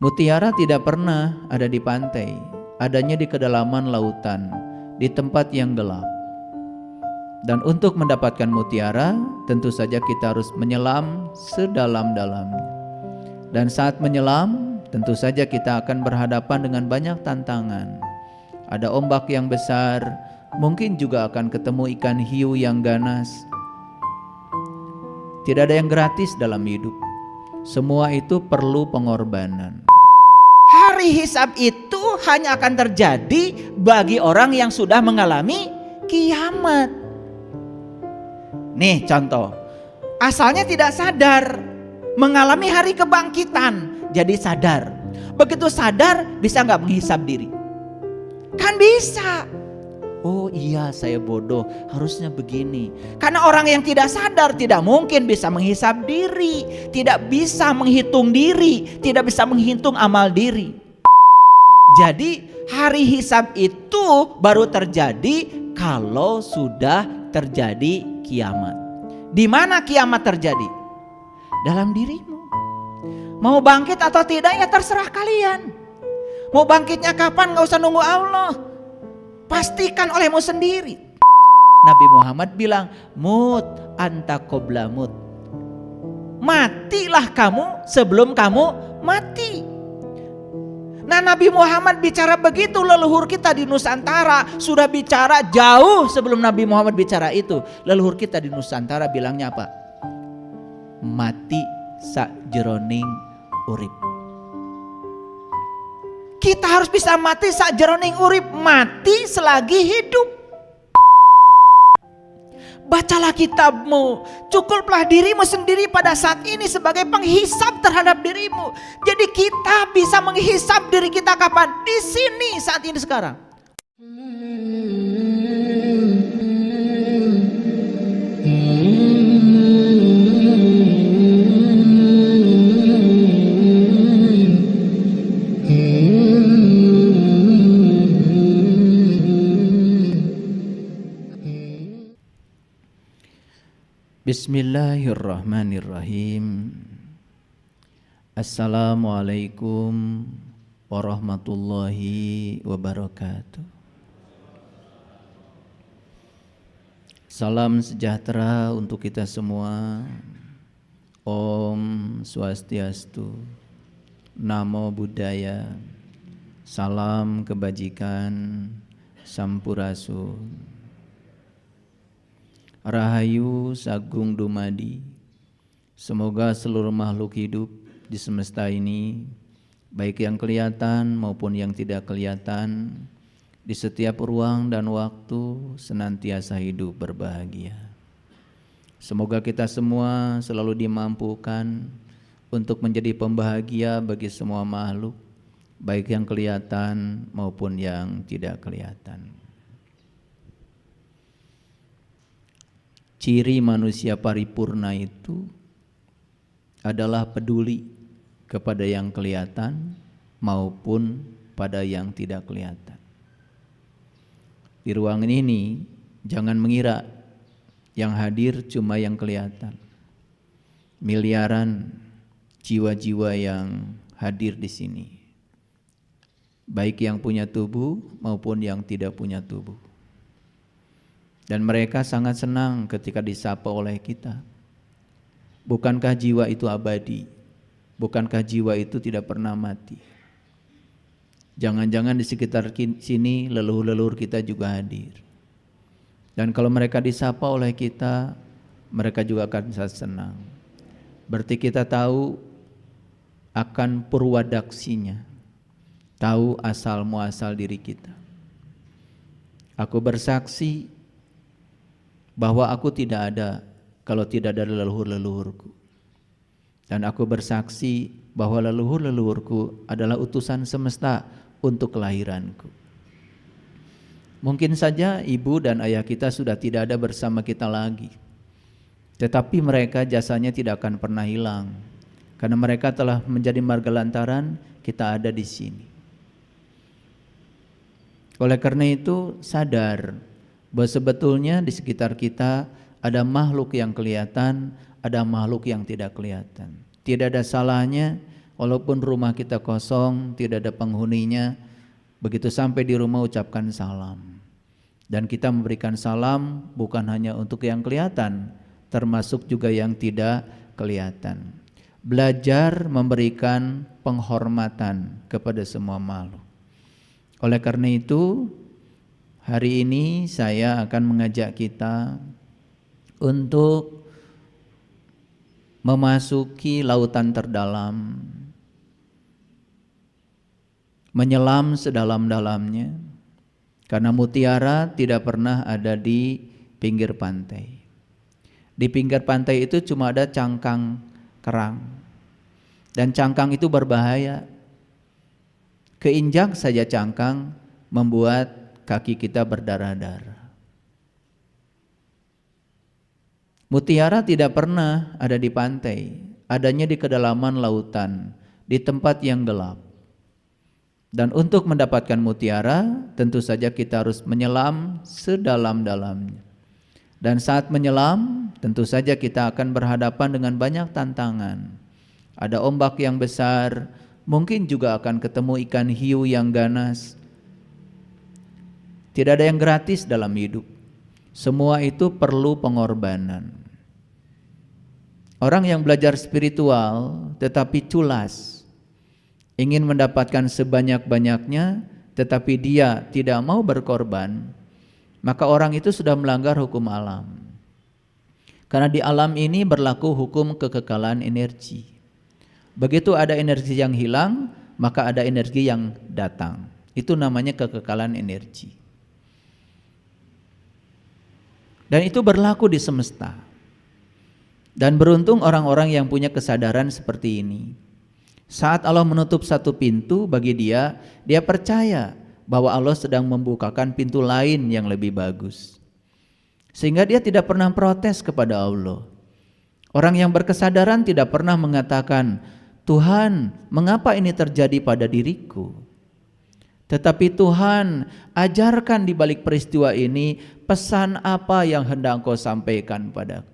Mutiara tidak pernah ada di pantai, adanya di kedalaman lautan, di tempat yang gelap. Dan untuk mendapatkan mutiara, tentu saja kita harus menyelam sedalam-dalamnya. Dan saat menyelam, tentu saja kita akan berhadapan dengan banyak tantangan. Ada ombak yang besar, mungkin juga akan ketemu ikan hiu yang ganas. Tidak ada yang gratis dalam hidup. Semua itu perlu pengorbanan. Hari hisab itu hanya akan terjadi bagi orang yang sudah mengalami kiamat. Nih contoh, asalnya tidak sadar, mengalami hari kebangkitan, jadi sadar. Begitu sadar, bisa nggak menghisab diri? Kan bisa. Oh iya, saya bodoh, harusnya begini. Karena orang yang tidak sadar tidak mungkin bisa menghisab diri, tidak bisa menghitung diri, tidak bisa menghitung amal diri. Jadi hari hisab itu baru terjadi kalau sudah terjadi kiamat. Di mana kiamat terjadi? Dalam dirimu. Mau bangkit atau tidak ya terserah kalian. Mau bangkitnya kapan gak usah nunggu Allah. Pastikan olehmu sendiri. Nabi Muhammad bilang, mut anta qabla mut. Matilah kamu sebelum kamu mati. Nah, Nabi Muhammad bicara begitu, leluhur kita di Nusantara sudah bicara jauh sebelum Nabi Muhammad bicara itu. Leluhur kita di Nusantara bilangnya apa? Mati sakjeroning urip. Kita harus bisa mati sakjeroning urip, mati selagi hidup. Bacalah kitabmu, cukuplah dirimu sendiri pada saat ini sebagai penghisab terhadap dirimu. Jadi kita bisa menghisab diri kita kapan? Di sini saat ini sekarang. Bismillahirrahmanirrahim. Assalamualaikum warahmatullahi wabarakatuh. Salam sejahtera untuk kita semua. Om Swastiastu, Namo Buddhaya, salam kebajikan, Sampurasun. Rahayu Sagung Dumadi. Semoga seluruh makhluk hidup di semesta ini, baik yang kelihatan maupun yang tidak kelihatan, di setiap ruang dan waktu senantiasa hidup berbahagia. Semoga kita semua selalu dimampukan untuk menjadi pembahagia bagi semua makhluk, baik yang kelihatan maupun yang tidak kelihatan. Ciri manusia paripurna itu adalah peduli kepada yang kelihatan maupun pada yang tidak kelihatan. Di ruangan ini jangan mengira yang hadir cuma yang kelihatan. Miliaran jiwa-jiwa yang hadir di sini, baik yang punya tubuh maupun yang tidak punya tubuh. Dan mereka sangat senang ketika disapa oleh kita. Bukankah jiwa itu abadi? Bukankah jiwa itu tidak pernah mati? Jangan-jangan di sekitar sini leluhur-leluhur kita juga hadir. Dan kalau mereka disapa oleh kita, mereka juga akan sangat senang. Berarti kita tahu akan purwadaksinya, tahu asal muasal diri kita. Aku bersaksi bahwa aku tidak ada kalau tidak ada leluhur-leluhurku. Dan aku bersaksi bahwa leluhur-leluhurku adalah utusan semesta untuk kelahiranku. Mungkin saja ibu dan ayah kita sudah tidak ada bersama kita lagi, tetapi mereka jasanya tidak akan pernah hilang, karena mereka telah menjadi marga lantaran kita ada di sini. Oleh karena itu sadar bahwa sebetulnya di sekitar kita ada makhluk yang kelihatan, ada makhluk yang tidak kelihatan. Tidak ada salahnya Walaupun rumah kita kosong, tidak ada penghuninya, begitu sampai di rumah ucapkan salam. Dan kita memberikan salam bukan hanya untuk yang kelihatan, termasuk juga yang tidak kelihatan. Belajar memberikan penghormatan kepada semua makhluk. Oleh karena itu, hari ini saya akan mengajak kita untuk memasuki lautan terdalam, menyelam sedalam-dalamnya, karena mutiara tidak pernah ada di pinggir pantai. Di pinggir pantai itu cuma ada cangkang kerang, dan cangkang itu berbahaya. Keinjak saja cangkang membuat kaki kita berdarah-darah. Mutiara tidak pernah ada di pantai, adanya di kedalaman lautan, di tempat yang gelap. Dan untuk mendapatkan mutiara, tentu saja kita harus menyelam sedalam-dalamnya. Dan saat menyelam, tentu saja kita akan berhadapan dengan banyak tantangan. Ada ombak yang besar, mungkin juga akan ketemu ikan hiu yang ganas. Tidak ada yang gratis dalam hidup. Semua itu perlu pengorbanan. Orang yang belajar spiritual tetapi culas, ingin mendapatkan sebanyak-banyaknya tetapi dia tidak mau berkorban, maka orang itu sudah melanggar hukum alam. Karena di alam ini berlaku hukum kekekalan energi. Begitu ada energi yang hilang, maka ada energi yang datang. Itu namanya kekekalan energi. Dan itu berlaku di semesta. Dan beruntung orang-orang yang punya kesadaran seperti ini. Saat Allah menutup satu pintu bagi dia, dia percaya bahwa Allah sedang membukakan pintu lain yang lebih bagus. Sehingga dia tidak pernah protes kepada Allah. Orang yang berkesadaran tidak pernah mengatakan, Tuhan, mengapa ini terjadi pada diriku? Tetapi Tuhan, ajarkan di balik peristiwa ini pesan apa yang hendak Engkau sampaikan padaku.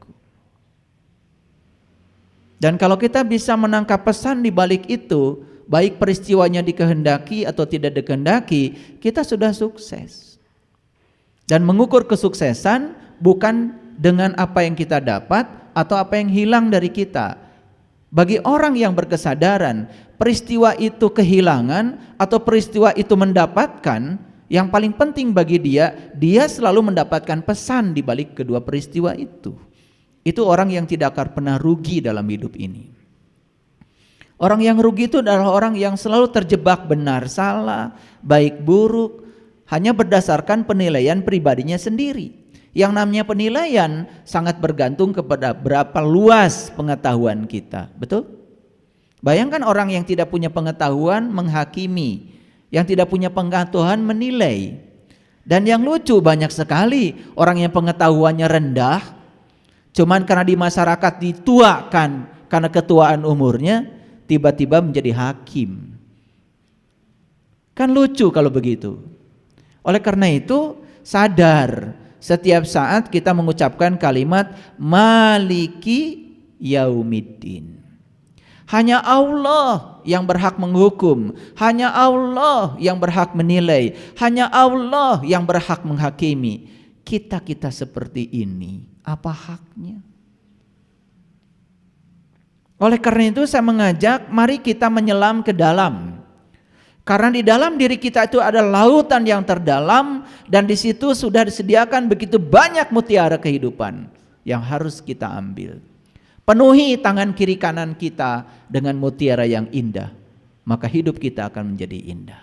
Dan kalau kita bisa menangkap pesan di balik itu, baik peristiwanya dikehendaki atau tidak dikehendaki, kita sudah sukses. Dan mengukur kesuksesan bukan dengan apa yang kita dapat atau apa yang hilang dari kita. Bagi orang yang berkesadaran, peristiwa itu kehilangan atau peristiwa itu mendapatkan, yang paling penting bagi dia, dia selalu mendapatkan pesan di balik kedua peristiwa itu. Itu orang yang tidak akan pernah rugi dalam hidup ini. Orang yang rugi itu adalah orang yang selalu terjebak benar salah, baik buruk, hanya berdasarkan penilaian pribadinya sendiri. Yang namanya penilaian sangat bergantung kepada berapa luas pengetahuan kita. Betul? Bayangkan orang yang tidak punya pengetahuan menghakimi, yang tidak punya pengetahuan menilai. Dan yang lucu, banyak sekali orang yang pengetahuannya rendah, cuman karena di masyarakat dituakan karena ketuaan umurnya, tiba-tiba menjadi hakim. Kan lucu kalau begitu. Oleh karena itu, sadar setiap saat kita mengucapkan kalimat Maliki Yaumiddin. Hanya Allah yang berhak menghukum, hanya Allah yang berhak menilai, hanya Allah yang berhak menghakimi. Kita-kita seperti ini, apa haknya? Oleh karena itu saya mengajak, mari kita menyelam ke dalam. Karena di dalam diri kita itu ada lautan yang terdalam, dan di situ sudah disediakan begitu banyak mutiara kehidupan yang harus kita ambil. Penuhi tangan kiri kanan kita dengan mutiara yang indah, maka hidup kita akan menjadi indah.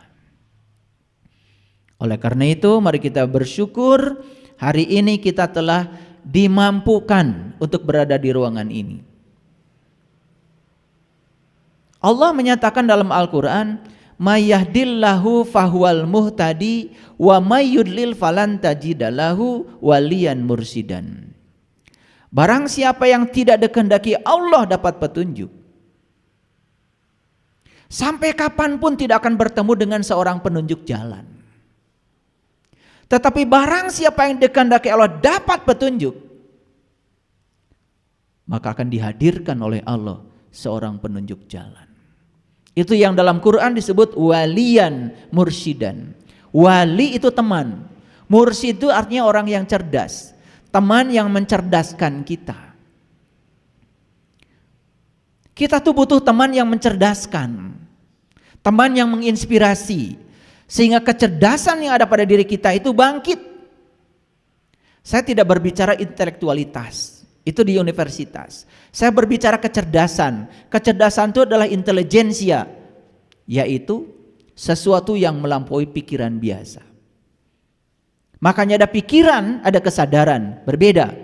Oleh karena itu mari kita bersyukur hari ini kita telah dimampukan untuk berada di ruangan ini. Allah menyatakan dalam Al-Quran, Mayyahdillahu fahuwal muhtadi wa mayyudlil falan tajidalahu waliyan mursidan. Barang siapa yang tidak dikehendaki Allah dapat petunjuk, sampai kapanpun tidak akan bertemu dengan seorang penunjuk jalan. Tetapi barang siapa yang dikehendaki Allah dapat petunjuk, maka akan dihadirkan oleh Allah seorang penunjuk jalan. Itu yang dalam Quran disebut waliyan mursyidan. Wali itu teman. Mursyid itu artinya orang yang cerdas. Teman yang mencerdaskan kita. Kita tuh butuh teman yang mencerdaskan. Teman yang menginspirasi. Sehingga kecerdasan yang ada pada diri kita itu bangkit. Saya tidak berbicara intelektualitas. Itu di universitas. Saya berbicara kecerdasan. Kecerdasan itu adalah intelijensia, yaitu sesuatu yang melampaui pikiran biasa. Makanya ada pikiran, ada kesadaran, berbeda.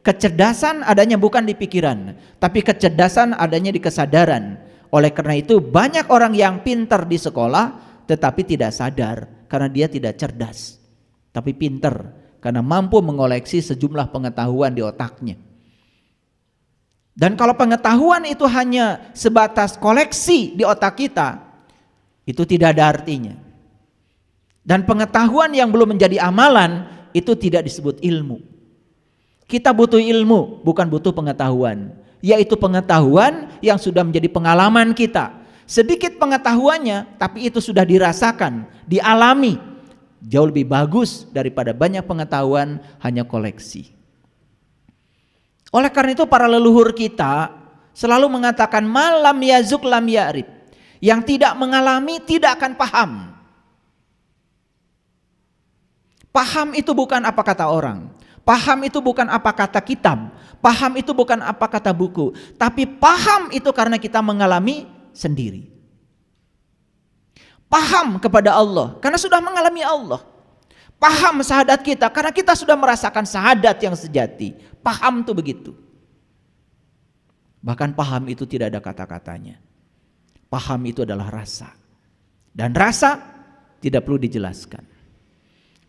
Kecerdasan adanya bukan di pikiran, tapi kecerdasan adanya di kesadaran. Oleh karena itu banyak orang yang pintar di sekolah tetapi tidak sadar karena dia tidak cerdas, tapi pintar karena mampu mengoleksi sejumlah pengetahuan di otaknya. Dan kalau pengetahuan itu hanya sebatas koleksi di otak kita, itu tidak ada artinya. Dan pengetahuan yang belum menjadi amalan, itu tidak disebut ilmu. Kita butuh ilmu, bukan butuh pengetahuan. Yaitu pengetahuan yang sudah menjadi pengalaman kita. Sedikit pengetahuannya, tapi itu sudah dirasakan, dialami. Jauh lebih bagus daripada banyak pengetahuan hanya koleksi. Oleh karena itu para leluhur kita selalu mengatakan malam yazuk lam ya'rif. Yang tidak mengalami tidak akan paham. Paham itu bukan apa kata orang. Paham itu bukan apa kata kitab. Paham itu bukan apa kata buku. Tapi paham itu karena kita mengalami sendiri. Paham kepada Allah karena sudah mengalami Allah. Paham syahadat kita karena kita sudah merasakan syahadat yang sejati. Paham tuh begitu. Bahkan paham itu tidak ada kata-katanya. Paham itu adalah rasa. Dan rasa tidak perlu dijelaskan.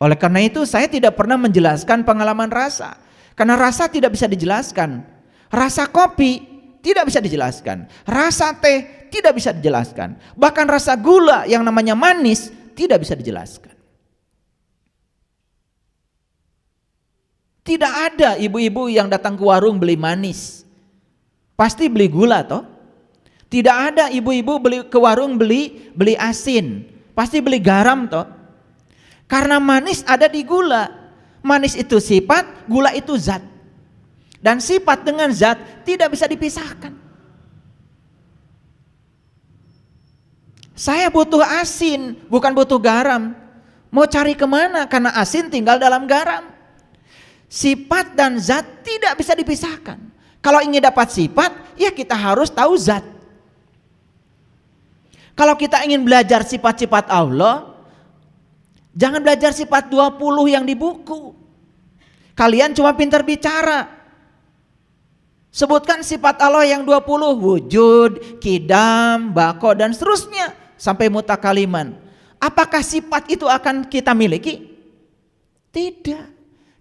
Oleh karena itu saya tidak pernah menjelaskan pengalaman rasa. Karena rasa tidak bisa dijelaskan. Rasa kopi tidak bisa dijelaskan. Rasa teh tidak bisa dijelaskan. Bahkan rasa gula yang namanya manis tidak bisa dijelaskan. Tidak ada ibu-ibu yang datang ke warung beli manis. Pasti beli gula toh. Tidak ada ibu-ibu beli ke warung beli asin. Pasti beli garam toh. Karena manis ada di gula. Manis itu sifat, gula itu zat. Dan sifat dengan zat tidak bisa dipisahkan. Saya butuh asin, bukan butuh garam. Mau cari kemana? Karena asin tinggal dalam garam. Sifat dan zat tidak bisa dipisahkan. Kalau ingin dapat sifat, ya kita harus tahu zat. Kalau kita ingin belajar sifat-sifat Allah, jangan belajar sifat 20 yang di buku. Kalian cuma pintar bicara. Sebutkan sifat Allah yang 20, wujud, kidam, bako dan seterusnya sampai mutakaliman. Apakah sifat itu akan kita miliki? Tidak.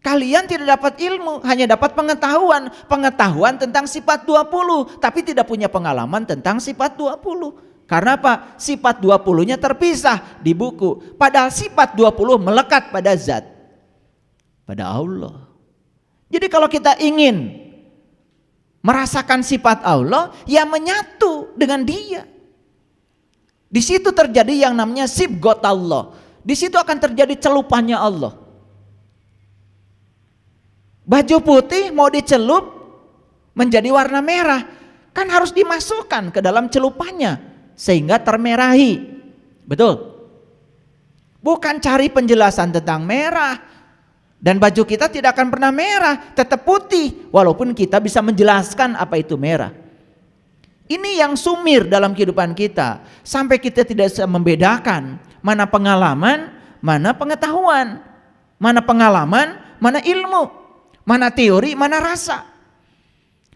Kalian tidak dapat ilmu, hanya dapat pengetahuan. Pengetahuan tentang sifat 20, tapi tidak punya pengalaman tentang sifat 20. Karena apa? Sifat 20-nya terpisah di buku. Padahal sifat 20 melekat pada zat. Pada Allah. Jadi kalau kita ingin merasakan sifat Allah, ya menyatu dengan dia. Di situ terjadi yang namanya sibgot Allah. Di situ akan terjadi celupannya Allah. Baju putih mau dicelup menjadi warna merah, kan harus dimasukkan ke dalam celupannya sehingga termerahi. Betul? Bukan cari penjelasan tentang merah. Dan baju kita tidak akan pernah merah, tetap putih walaupun kita bisa menjelaskan apa itu merah. Ini yang sumir dalam kehidupan kita sampai kita tidak bisa membedakan mana pengalaman, mana pengetahuan, mana pengalaman, mana ilmu. Mana teori, mana rasa.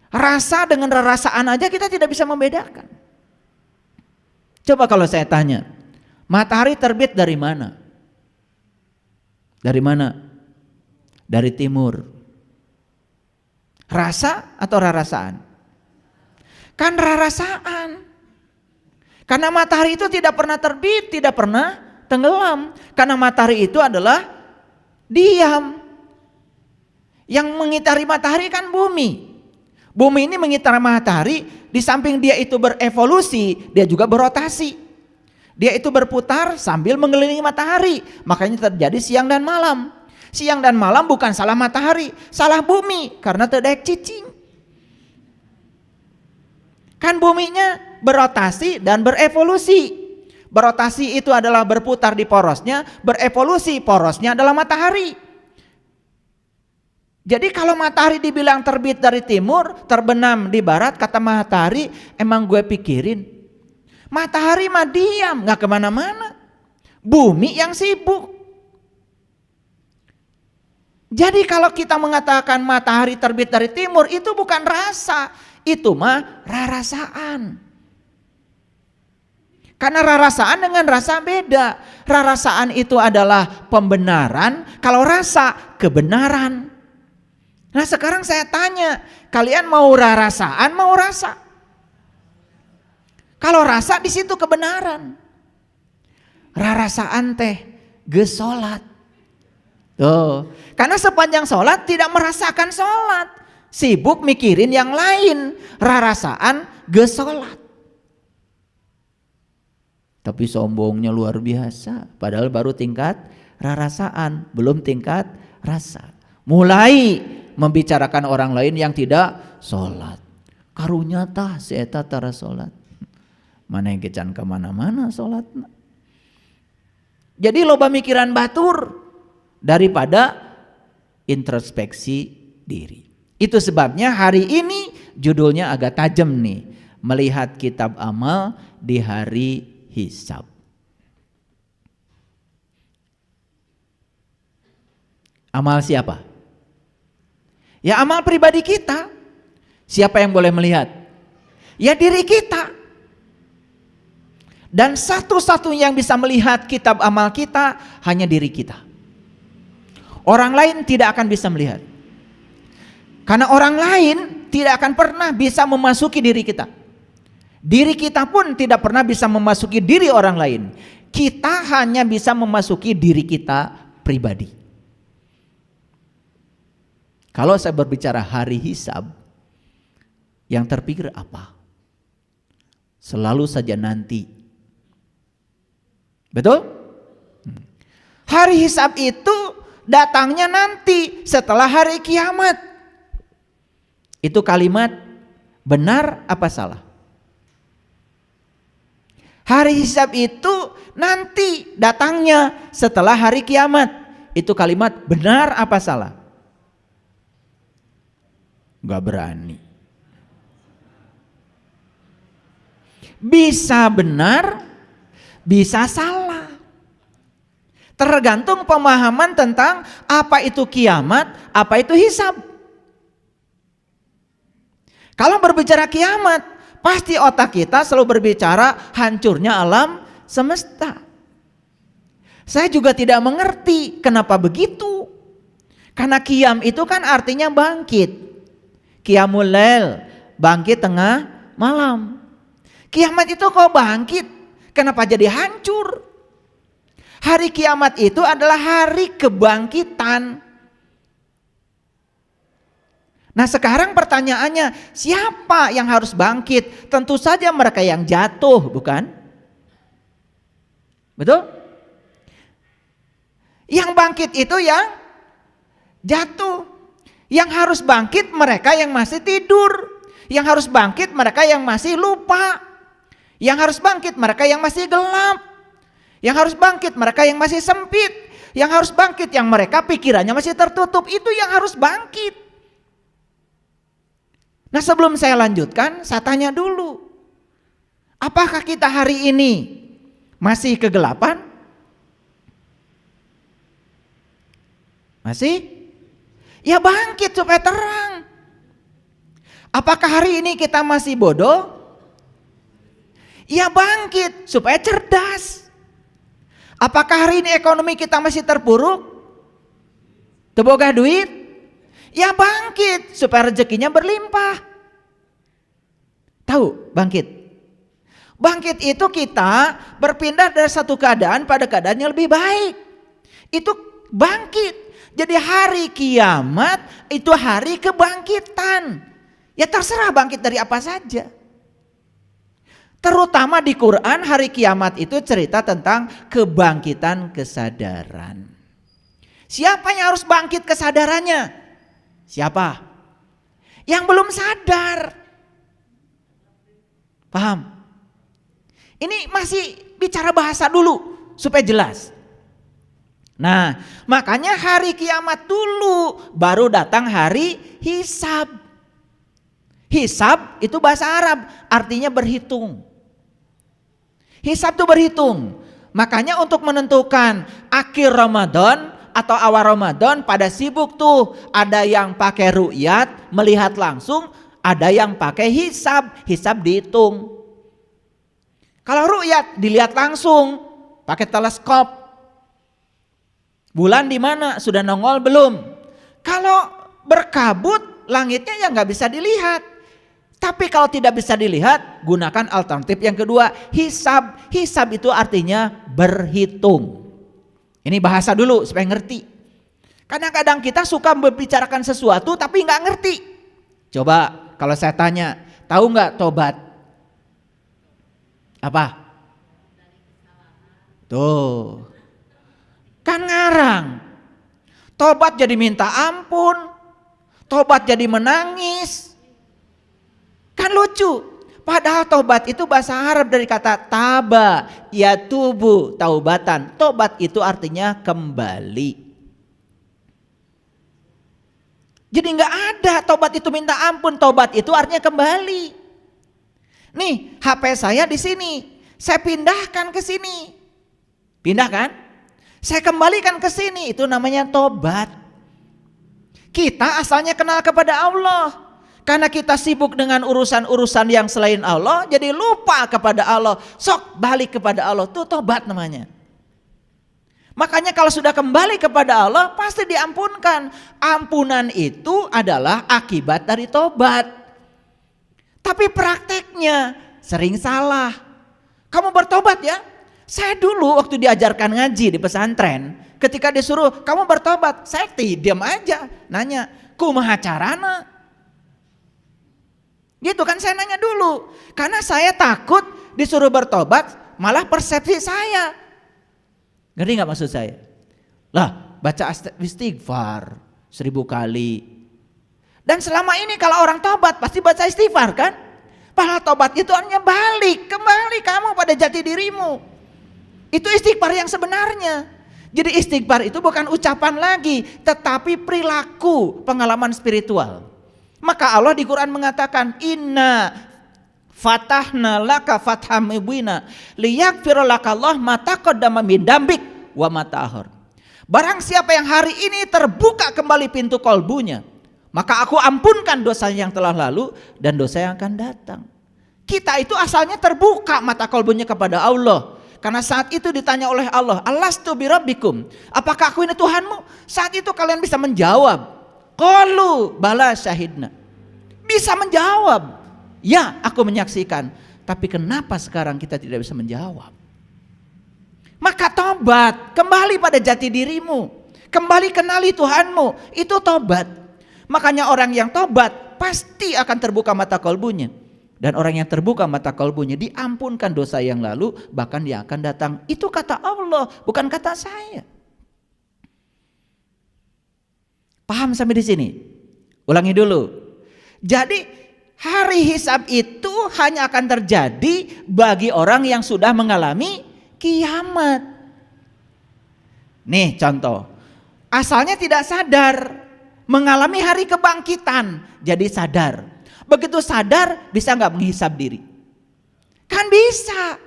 Rasa dengan rasaan aja kita tidak bisa membedakan. Coba kalau saya tanya, matahari terbit dari mana? Dari mana? Dari timur. Rasa atau rarasaan? Kan rarasaan. Karena matahari itu tidak pernah terbit, tidak pernah tenggelam. Karena matahari itu adalah diam. Yang mengitari matahari kan bumi. Bumi ini mengitari matahari Di samping dia itu berevolusi, dia juga berotasi. Dia itu berputar sambil mengelilingi matahari. Makanya terjadi siang dan malam. Siang dan malam bukan salah matahari, salah bumi karena terdaik cicing. Kan buminya berotasi dan berevolusi. Berotasi itu adalah berputar di porosnya, berevolusi porosnya adalah matahari. Jadi kalau matahari dibilang terbit dari timur, terbenam di barat, kata matahari, emang gue pikirin, matahari mah diam, gak kemana-mana. Bumi yang sibuk. Jadi kalau kita mengatakan matahari terbit dari timur, itu bukan rasa, itu mah rarasaan. Karena rarasaan dengan rasa beda. Rarasaan itu adalah pembenaran, kalau rasa kebenaran. Nah sekarang saya tanya, kalian mau rarasaan, mau rasa? Kalau rasa di situ kebenaran. Rarasaan teh geus salat. Tuh, karena sepanjang sholat tidak merasakan sholat, sibuk mikirin yang lain, rarasaan geus sholat. Tapi sombongnya luar biasa, padahal baru tingkat rarasaan, belum tingkat rasa. Mulai membicarakan orang lain yang tidak sholat. Karunya tah si eta tara sholat. Mana yang kecan kemana-mana sholat. Jadi loba mikiran batur daripada introspeksi diri. Itu sebabnya hari ini judulnya agak tajam nih, melihat kitab amal di hari hisab. Amal siapa? Ya amal pribadi kita. Siapa yang boleh melihat? Ya diri kita. Dan satu-satunya yang bisa melihat kitab amal kita hanya diri kita. Orang lain tidak akan bisa melihat. Karena orang lain tidak akan pernah bisa memasuki diri kita. Diri kita pun tidak pernah bisa memasuki diri orang lain. Kita hanya bisa memasuki diri kita pribadi. Kalau saya berbicara hari hisab, yang terpikir apa? Selalu saja nanti. Betul? Hari hisab itu datangnya nanti setelah hari kiamat. Itu kalimat benar apa salah? Hari hisab itu nanti datangnya setelah hari kiamat. Itu kalimat benar apa salah? Gak berani. Bisa benar, bisa salah. Tergantung pemahaman tentang apa itu kiamat, apa itu hisab. Kalau berbicara kiamat, pasti otak kita selalu berbicara hancurnya alam semesta. Saya juga tidak mengerti kenapa begitu. Karena qiyam itu kan artinya bangkit. Qiyamul lail, bangkit tengah malam. Kiamat itu kok bangkit? Kenapa jadi hancur? Hari kiamat itu adalah hari kebangkitan. Nah sekarang pertanyaannya, siapa yang harus bangkit? Tentu saja mereka yang jatuh, bukan? Betul? Yang bangkit itu yang jatuh. Yang harus bangkit mereka yang masih tidur. Yang harus bangkit mereka yang masih lupa. Yang harus bangkit mereka yang masih gelap. Yang harus bangkit mereka yang masih sempit. Yang harus bangkit yang mereka pikirannya masih tertutup. Itu yang harus bangkit. Nah sebelum saya lanjutkan, saya tanya dulu. Apakah kita hari ini masih kegelapan? Masih? Ya bangkit supaya terang. Apakah hari ini kita masih bodoh? Ya bangkit supaya cerdas. Apakah hari ini ekonomi kita masih terpuruk? Teboga duit? Ya bangkit supaya rezekinya berlimpah. Tahu bangkit? Bangkit itu kita berpindah dari satu keadaan pada keadaan yang lebih baik. Itu bangkit. Jadi hari kiamat itu hari kebangkitan. Ya terserah bangkit dari apa saja. Terutama di Quran hari kiamat itu cerita tentang kebangkitan kesadaran. Siapa yang harus bangkit kesadarannya? Siapa? Yang belum sadar. Paham? Ini masih bicara bahasa dulu supaya jelas. Nah, makanya hari kiamat dulu baru datang hari hisab. Hisab itu bahasa Arab, artinya berhitung. Hisab itu berhitung. Makanya untuk menentukan akhir Ramadan atau awal Ramadan pada sibuk tuh. Ada yang pakai ru'yat, melihat langsung, ada yang pakai hisab, hisab dihitung. Kalau ru'yat dilihat langsung, pakai teleskop. Bulan di mana? Sudah nongol belum? Kalau berkabut, langitnya ya nggak bisa dilihat. Tapi kalau tidak bisa dilihat, gunakan alternatif yang kedua, hisab. Hisab itu artinya berhitung. Ini bahasa dulu supaya ngerti. Kadang-kadang kita suka membicarakan sesuatu tapi nggak ngerti. Coba kalau saya tanya, tahu nggak tobat? Apa? Tuh, kan ngarang. Tobat jadi minta ampun, tobat jadi menangis. Kan lucu. Padahal tobat itu bahasa Arab dari kata taba, yatubu, taubatan. Tobat itu artinya kembali. Jadi nggak ada tobat itu minta ampun, tobat itu artinya kembali. Nih, HP saya di sini, saya pindahkan ke sini. Pindah kan? Saya kembalikan ke sini, itu namanya tobat. Kita asalnya kenal kepada Allah. Karena kita sibuk dengan urusan-urusan yang selain Allah, jadi lupa kepada Allah. Sok balik kepada Allah, itu tobat namanya. Makanya kalau sudah kembali kepada Allah, pasti diampunkan. Ampunan itu adalah akibat dari tobat. Tapi prakteknya sering salah. Kamu bertobat ya? Saya dulu waktu diajarkan ngaji di pesantren, ketika disuruh kamu bertobat, saya diam aja, nanya, kumaha carana? Gitu kan saya nanya dulu. Karena saya takut disuruh bertobat, malah persepsi saya. Ngerti gak maksud saya? Lah, baca istighfar 1000 kali. Dan selama ini kalau orang tobat pasti baca istighfar kan? Padahal tobat itu hanya balik, kembali kamu pada jati dirimu. Itu istighfar yang sebenarnya. Jadi istighfar itu bukan ucapan lagi, tetapi perilaku, pengalaman spiritual. Maka Allah di Quran mengatakan, Inna fatahna laka fatham mubina liyaghfira laka Allah ma taqaddama min dambik wa ma ta'akhkhar. Barang siapa yang hari ini terbuka kembali pintu kolbunya, maka aku ampunkan dosa yang telah lalu dan dosa yang akan datang. Kita itu asalnya terbuka mata kolbunya kepada Allah. Karena saat itu ditanya oleh Allah, Alastu birabbikum, apakah aku ini Tuhanmu? Saat itu kalian bisa menjawab, qalu bala syahidna. Bisa menjawab, ya aku menyaksikan. Tapi kenapa sekarang kita tidak bisa menjawab? Maka tobat, kembali pada jati dirimu, kembali kenali Tuhanmu, itu tobat. Makanya orang yang tobat pasti akan terbuka mata kolbunya. Dan orang yang terbuka mata kolbunya diampunkan dosa yang lalu, bahkan yang akan datang. Itu kata Allah, bukan kata saya. Paham sampai di sini? Ulangi dulu. Jadi hari hisab itu hanya akan terjadi bagi orang yang sudah mengalami kiamat. Nih contoh, asalnya tidak sadar, mengalami hari kebangkitan, jadi sadar. Begitu sadar bisa nggak menghisab diri? Kan bisa.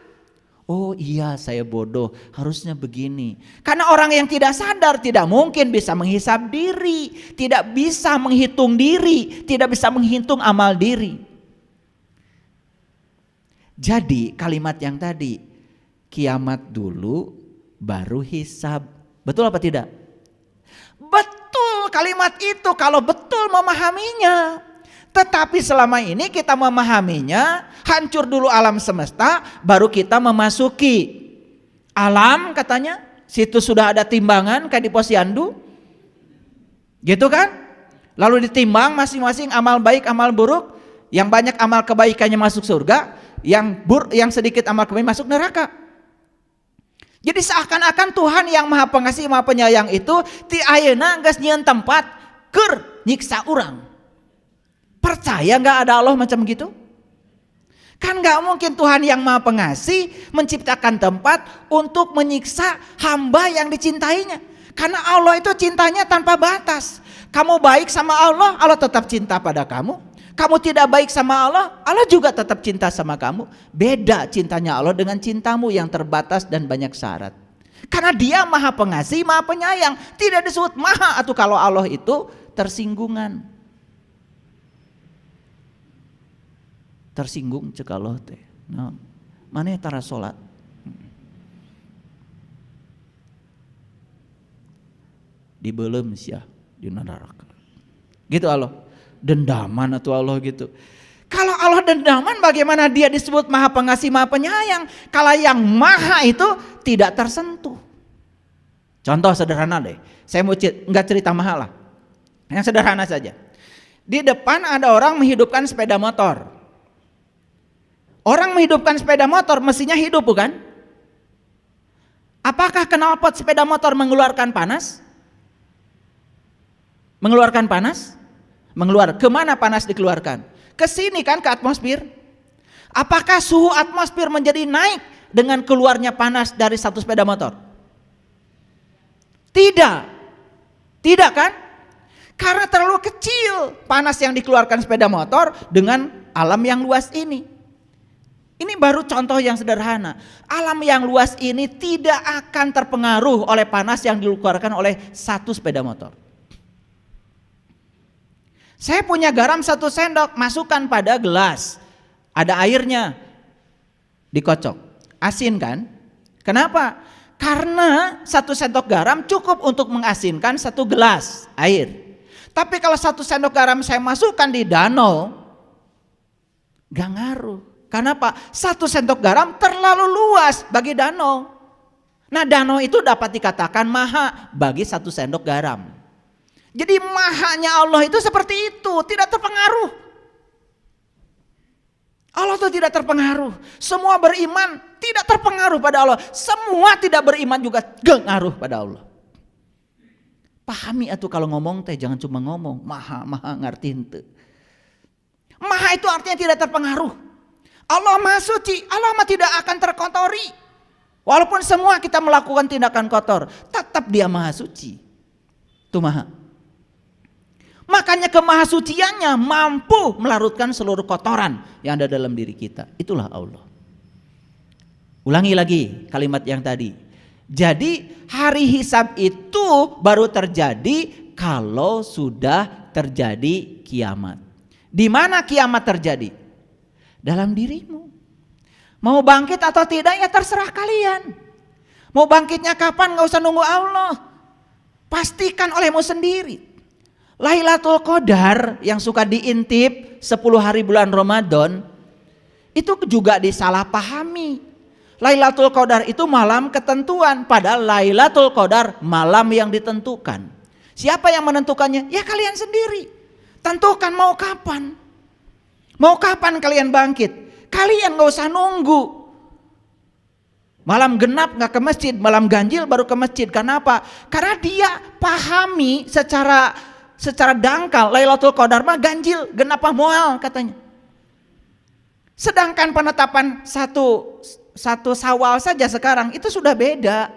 Oh iya saya bodoh, harusnya begini. Karena orang yang tidak sadar tidak mungkin bisa menghisab diri, tidak bisa menghitung diri, tidak bisa menghitung amal diri. Jadi kalimat yang tadi, kiamat dulu baru hisab. Betul apa tidak? Betul kalimat itu kalau betul memahaminya. Tetapi selama ini kita memahaminya, hancur dulu alam semesta, baru kita memasuki alam katanya. Situ sudah ada timbangan kayak di posyandu. Gitu kan? Lalu ditimbang masing-masing amal baik, amal buruk. Yang banyak amal kebaikannya masuk surga, yang sedikit amal kebaikan masuk neraka. Jadi seakan-akan Tuhan yang Maha Pengasih, Maha Penyayang itu ti ayeuna geus nyieun tempat keur nyiksa urang. Percaya nggak ada Allah macam gitu? Kan nggak mungkin Tuhan yang Maha Pengasih menciptakan tempat untuk menyiksa hamba yang dicintainya. Karena Allah itu cintanya tanpa batas. Kamu baik sama Allah, Allah tetap cinta pada kamu. Kamu tidak baik sama Allah, Allah juga tetap cinta sama kamu. Beda cintanya Allah dengan cintamu yang terbatas dan banyak syarat. Karena Dia Maha Pengasih, Maha Penyayang. Tidak disebut Maha atau kalau Allah itu tersinggungan. Tersinggung cek Allah teh. Nah, mana tara salat? Dibelem sia di neraka. Gitu Allah. Dendaman atau Allah gitu. Kalau Allah dendaman, bagaimana Dia disebut Maha Pengasih, Maha Penyayang? Kalau yang Maha itu tidak tersentuh. Contoh sederhana deh. Saya mau nggak cerita mahal lah. Yang sederhana saja. Di depan ada orang menghidupkan sepeda motor. Orang menghidupkan sepeda motor mestinya hidup bukan? Apakah knalpot sepeda motor mengeluarkan panas? Mengeluarkan panas? Kemana panas dikeluarkan? Ke sini kan, ke atmosfer. Apakah suhu atmosfer menjadi naik dengan keluarnya panas dari satu sepeda motor? Tidak. Tidak kan? Karena terlalu kecil panas yang dikeluarkan sepeda motor dengan alam yang luas ini. Ini baru contoh yang sederhana. Alam yang luas ini tidak akan terpengaruh oleh panas yang dikeluarkan oleh satu sepeda motor. Saya punya garam 1 sendok, masukkan pada gelas. Ada airnya, dikocok. Asin kan? Kenapa? Karena 1 sendok garam cukup untuk mengasinkan 1 gelas air. Tapi kalau 1 sendok garam saya masukkan di danau, gak ngaruh. Kenapa? 1 sendok garam terlalu luas bagi danau. Nah, danau itu dapat dikatakan maha bagi 1 sendok garam. Jadi mahanya Allah itu seperti itu, tidak terpengaruh. Allah itu tidak terpengaruh. Semua beriman tidak terpengaruh pada Allah. Semua tidak beriman juga ngaruh pada Allah. Pahami atuh kalau ngomong teh jangan cuma ngomong, maha ngerti henteu. Maha itu artinya tidak terpengaruh. Allah Maha Suci, Allah mah tidak akan terkotori. Walaupun semua kita melakukan tindakan kotor, tetap Dia Maha Suci. Itu maha. Makanya kemahasuciannya mampu melarutkan seluruh kotoran yang ada dalam diri kita. Itulah Allah. Ulangi lagi kalimat yang tadi. Jadi hari hisab itu baru terjadi kalau sudah terjadi kiamat. Di mana kiamat terjadi? Dalam dirimu. Mau bangkit atau tidak ya terserah kalian. Mau bangkitnya kapan gak usah nunggu Allah. Pastikan olehmu sendiri. Lailatul Qadar yang suka diintip 10 hari bulan Ramadan itu juga disalahpahami. Lailatul Qadar itu malam ketentuan, padahal Lailatul Qadar malam yang ditentukan. Siapa yang menentukannya? Ya kalian sendiri. Tentukan mau kapan. Mau kapan kalian bangkit? Kalian gak usah nunggu. Malam genap gak ke masjid, malam ganjil baru ke masjid. Kenapa? Karena dia pahami secara dangkal Lailatul Qadar mah ganjil, genap moal katanya. Sedangkan penetapan satu Syawal saja sekarang itu sudah beda.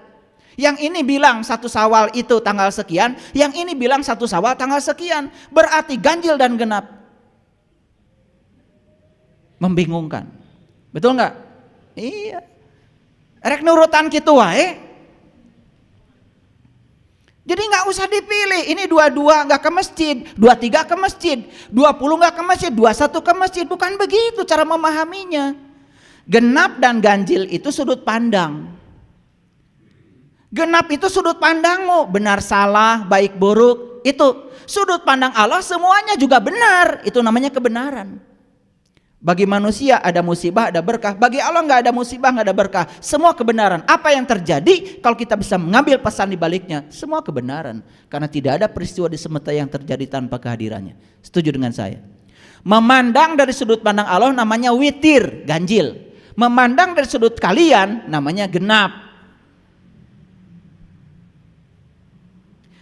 Yang ini bilang 1 Syawal itu tanggal sekian, yang ini bilang 1 Syawal tanggal sekian. Berarti ganjil dan genap. Membingungkan. Betul nggak? Iya. Rek nurutan kitu wae. Jadi nggak usah dipilih, ini 22 nggak ke masjid, 23 ke masjid, 20 nggak ke masjid, 21 ke masjid, bukan begitu cara memahaminya. Genap dan ganjil itu sudut pandang. Genap itu sudut pandangmu, benar salah, baik buruk, itu sudut pandang Allah semuanya juga benar, itu namanya kebenaran. Bagi manusia ada musibah, ada berkah. Bagi Allah nggak ada musibah, nggak ada berkah. Semua kebenaran. Apa yang terjadi kalau kita bisa mengambil pesan di baliknya? Semua kebenaran. Karena tidak ada peristiwa di semesta yang terjadi tanpa kehadirannya. Setuju dengan saya? Memandang dari sudut pandang Allah namanya witir, ganjil. Memandang dari sudut kalian namanya genap.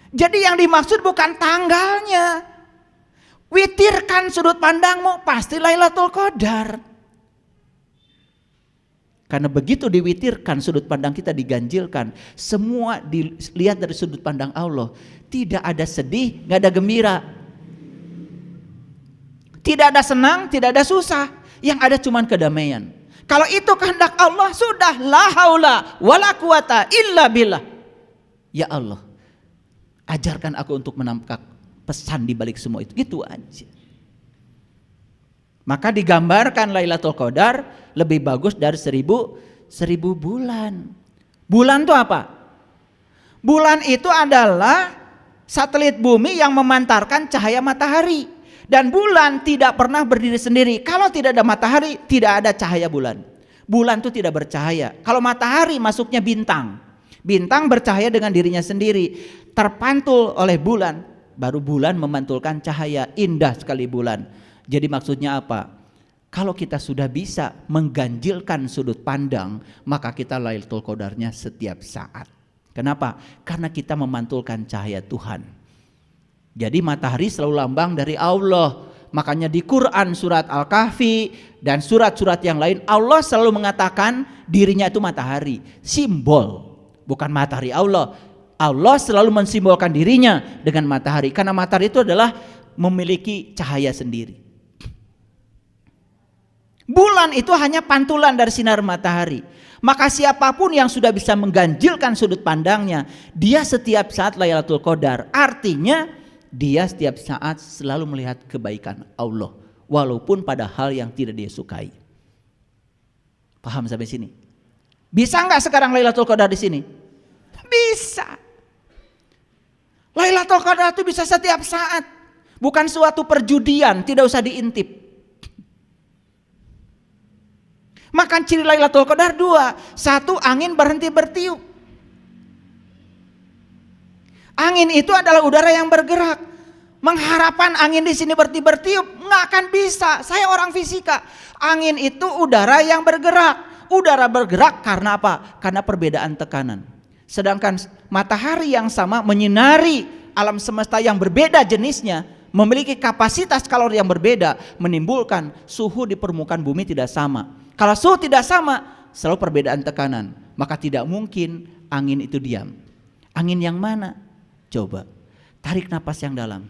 Jadi yang dimaksud bukan tanggalnya. Witirkan sudut pandangmu, pasti Lailatul Qadar. Karena begitu diwitirkan, sudut pandang kita diganjilkan, semua dilihat dari sudut pandang Allah. Tidak ada sedih, gak ada gembira. Tidak ada senang, tidak ada susah. Yang ada cuman kedamaian. Kalau itu kehendak Allah, sudah la haula wala quwata illa billah. Ya Allah, ajarkan aku untuk menangkap pesan di balik semua itu. Gitu aja. Maka digambarkan Lailatul Qadar lebih bagus dari 1000 bulan. Bulan itu apa? Bulan itu adalah satelit bumi yang memantarkan cahaya matahari. Dan bulan tidak pernah berdiri sendiri. Kalau tidak ada matahari, tidak ada cahaya bulan. Bulan itu tidak bercahaya. Kalau matahari masuknya bintang. Bintang bercahaya dengan dirinya sendiri. Terpantul oleh bulan. Baru bulan memantulkan cahaya. Indah sekali bulan. Jadi maksudnya apa? Kalau kita sudah bisa mengganjilkan sudut pandang, maka kita Lailatul Qadarnya setiap saat. Kenapa? Karena kita memantulkan cahaya Tuhan. Jadi matahari selalu lambang dari Allah. Makanya di Quran surat Al-Kahfi dan surat-surat yang lain Allah selalu mengatakan dirinya itu matahari. Simbol, bukan matahari Allah. Allah selalu mensimbolkan dirinya dengan matahari. Karena matahari itu adalah memiliki cahaya sendiri. Bulan itu hanya pantulan dari sinar matahari. Maka siapapun yang sudah bisa mengganjilkan sudut pandangnya, dia setiap saat Lailatul Qadar. Artinya dia setiap saat selalu melihat kebaikan Allah, walaupun pada hal yang tidak dia sukai. Paham sampai sini? Bisa nggak sekarang Lailatul Qadar di sini? Bisa. Lailatul Qadar itu bisa setiap saat, bukan suatu perjudian, tidak usah diintip. Maka ciri Lailatul Qadar 2. 1, angin berhenti bertiup. Angin itu adalah udara yang bergerak. Mengharapkan angin di sini bertiup, nggak akan bisa. Saya orang fisika. Angin itu udara yang bergerak. Udara bergerak karena apa? Karena perbedaan tekanan. Sedangkan matahari yang sama menyinari alam semesta yang berbeda jenisnya, memiliki kapasitas kalori yang berbeda, menimbulkan suhu di permukaan bumi tidak sama. Kalau suhu tidak sama, selalu perbedaan tekanan. Maka tidak mungkin angin itu diam. Angin yang mana? Coba tarik napas yang dalam.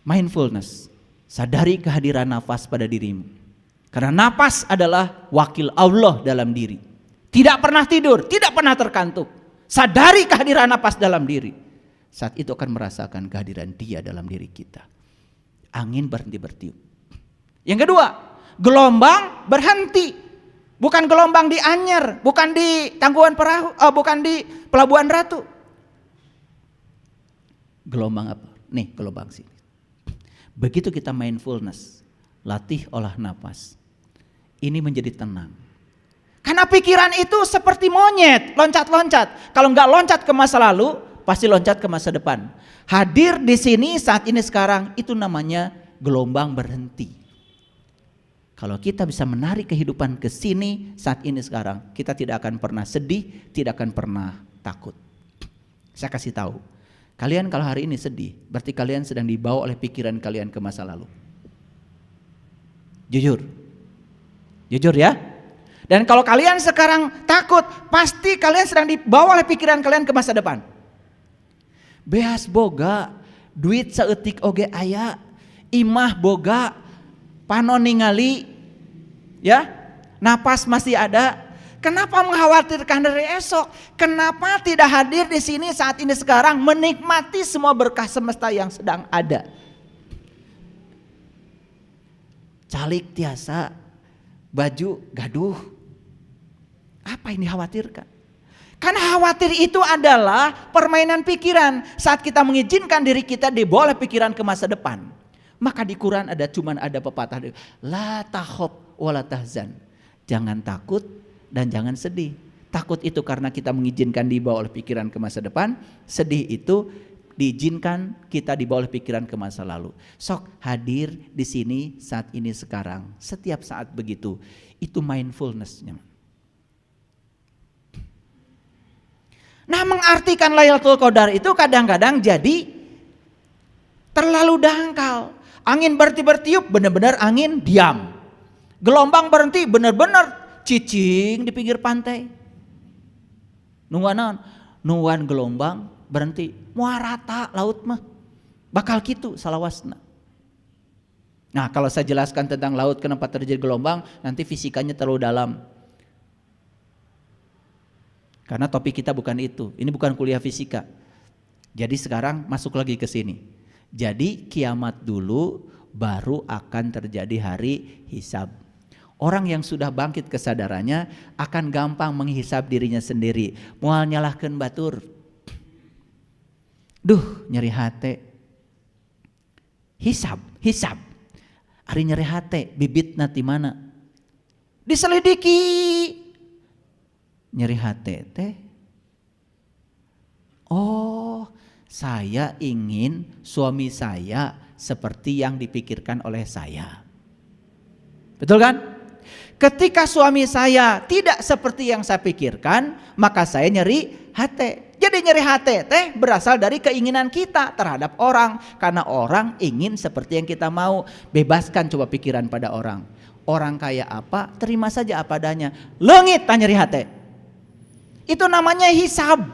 Mindfulness. Sadari kehadiran nafas pada dirimu. Karena napas adalah wakil Allah dalam diri. Tidak pernah tidur, tidak pernah terkantuk. Sadari kehadiran napas dalam diri. Saat itu akan merasakan kehadiran Dia dalam diri kita. Angin berhenti bertiup. Yang kedua, gelombang berhenti. Bukan gelombang di Anyer, bukan di Tangkuban Perahu, bukan di Pelabuhan Ratu. Gelombang apa? Nih gelombang sini. Begitu kita mindfulness, latih olah napas, ini menjadi tenang. Karena pikiran itu seperti monyet, loncat-loncat. Kalau nggak loncat ke masa lalu, pasti loncat ke masa depan. Hadir di sini saat ini sekarang, itu namanya gelombang berhenti. Kalau kita bisa menarik kehidupan ke sini saat ini sekarang, kita tidak akan pernah sedih, tidak akan pernah takut. Saya kasih tahu. Kalian kalau hari ini sedih, berarti kalian sedang dibawa oleh pikiran kalian ke masa lalu. Jujur. Jujur ya. Dan kalau kalian sekarang takut, pasti kalian sedang dibawa oleh pikiran kalian ke masa depan. Beas boga, duit saeutik oge aya, imah boga, panon ningali, ya, napas masih ada. Kenapa mengkhawatirkan dari esok? Kenapa tidak hadir di sini saat ini sekarang menikmati semua berkah semesta yang sedang ada? Calik tiasa, baju gaduh. Apa yang dikhawatirkan? Karena khawatir itu adalah permainan pikiran. Saat kita mengizinkan diri kita dibawa oleh pikiran ke masa depan. Maka di Quran ada pepatah, la takhaf wa la tahzan. Jangan takut dan jangan sedih. Takut itu karena kita mengizinkan dibawa oleh pikiran ke masa depan. Sedih itu diizinkan kita dibawa oleh pikiran ke masa lalu. Sok hadir di sini saat ini sekarang, setiap saat begitu. Itu mindfulness-nya. Nah, mengartikan Lailatul Qadar itu kadang-kadang jadi terlalu dangkal. Angin bertiup, benar-benar angin diam. Gelombang berhenti, benar-benar cicing di pinggir pantai. Nuan gelombang berhenti, mual rata laut mah. Bakal gitu salawasna. Nah, kalau saya jelaskan tentang laut kenapa terjadi gelombang, nanti fisikanya terlalu dalam. Karena topik kita bukan itu. Ini bukan kuliah fisika. Jadi sekarang masuk lagi ke sini. Jadi kiamat dulu baru akan terjadi hari hisab. Orang yang sudah bangkit kesadarannya akan gampang menghisab dirinya sendiri. Moal nyalahkeun batur. Duh, nyeri hate. Hisab. Ari nyeri hate, bibitna ti mana? Diselidiki. Nyeri hate teh. Oh, saya ingin suami saya seperti yang dipikirkan oleh saya. Betul kan? Ketika suami saya tidak seperti yang saya pikirkan, maka saya nyeri hati. Jadi nyeri hati teh berasal dari keinginan kita terhadap orang. Karena orang ingin seperti yang kita mau. Bebaskan coba pikiran pada orang. Orang kayak apa, terima saja apa adanya. Leungit tah nyeri hati. Itu namanya hisab.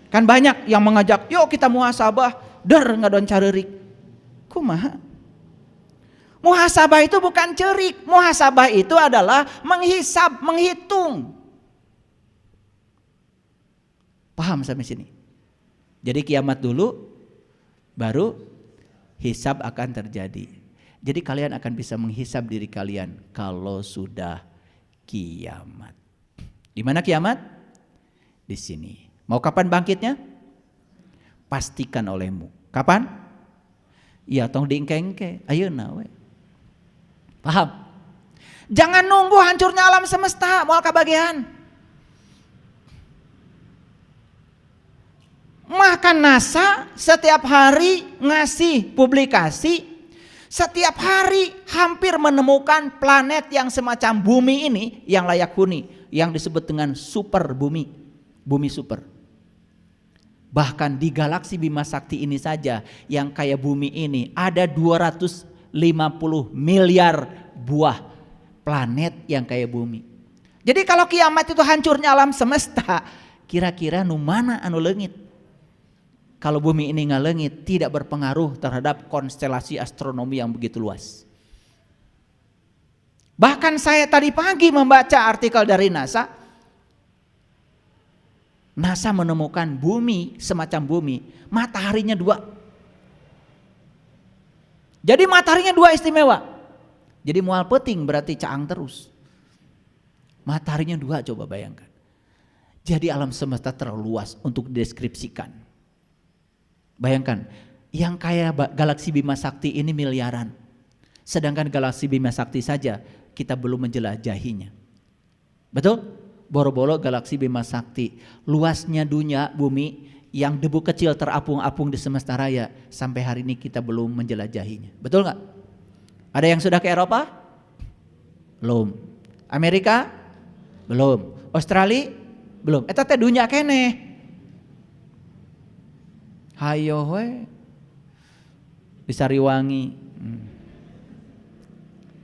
Kan banyak yang mengajak, yuk kita muhasabah, ngadon carerik. Kumaha? Muhasabah itu bukan cerik, muhasabah itu adalah menghisab, menghitung. Paham sampai sini? Jadi kiamat dulu, baru hisab akan terjadi. Jadi kalian akan bisa menghisab diri kalian kalau sudah kiamat. Di mana kiamat? Di sini. Mau kapan bangkitnya? Pastikan olehmu. Kapan? Iya tong diengke-engke. Ayeuna we. Paham? Jangan nunggu hancurnya alam semesta moal kabagian. Maka NASA setiap hari ngasih publikasi, setiap hari hampir menemukan planet yang semacam bumi ini yang layak huni, yang disebut dengan super bumi, bumi super. Bahkan di galaksi Bima Sakti ini saja yang kayak bumi ini ada 250 miliar buah planet yang kayak bumi. Jadi kalau kiamat itu hancurnya alam semesta, kira-kira nu mana anu leungit? Kalau bumi ini ngaleungit tidak berpengaruh terhadap konstelasi astronomi yang begitu luas. Bahkan saya tadi pagi membaca artikel dari NASA. NASA menemukan bumi semacam bumi, mataharinya 2. Jadi mataharinya 2 istimewa. Jadi mual peting berarti caang terus. Mataharinya 2 coba bayangkan. Jadi alam semesta terlalu luas untuk dideskripsikan. Bayangkan, yang kayak galaksi Bima Sakti ini miliaran. Sedangkan galaksi Bima Sakti saja kita belum menjelajahinya. Betul? Boro-boro galaksi Bima Sakti, luasnya dunia bumi yang debu kecil terapung-apung di semesta raya, sampai hari ini kita belum menjelajahinya. Betul nggak? Ada yang sudah ke Eropa? Belum. Amerika? Belum. Australia? Belum. Eta teh dunia keneh. Hayo we. Bisa riwangi.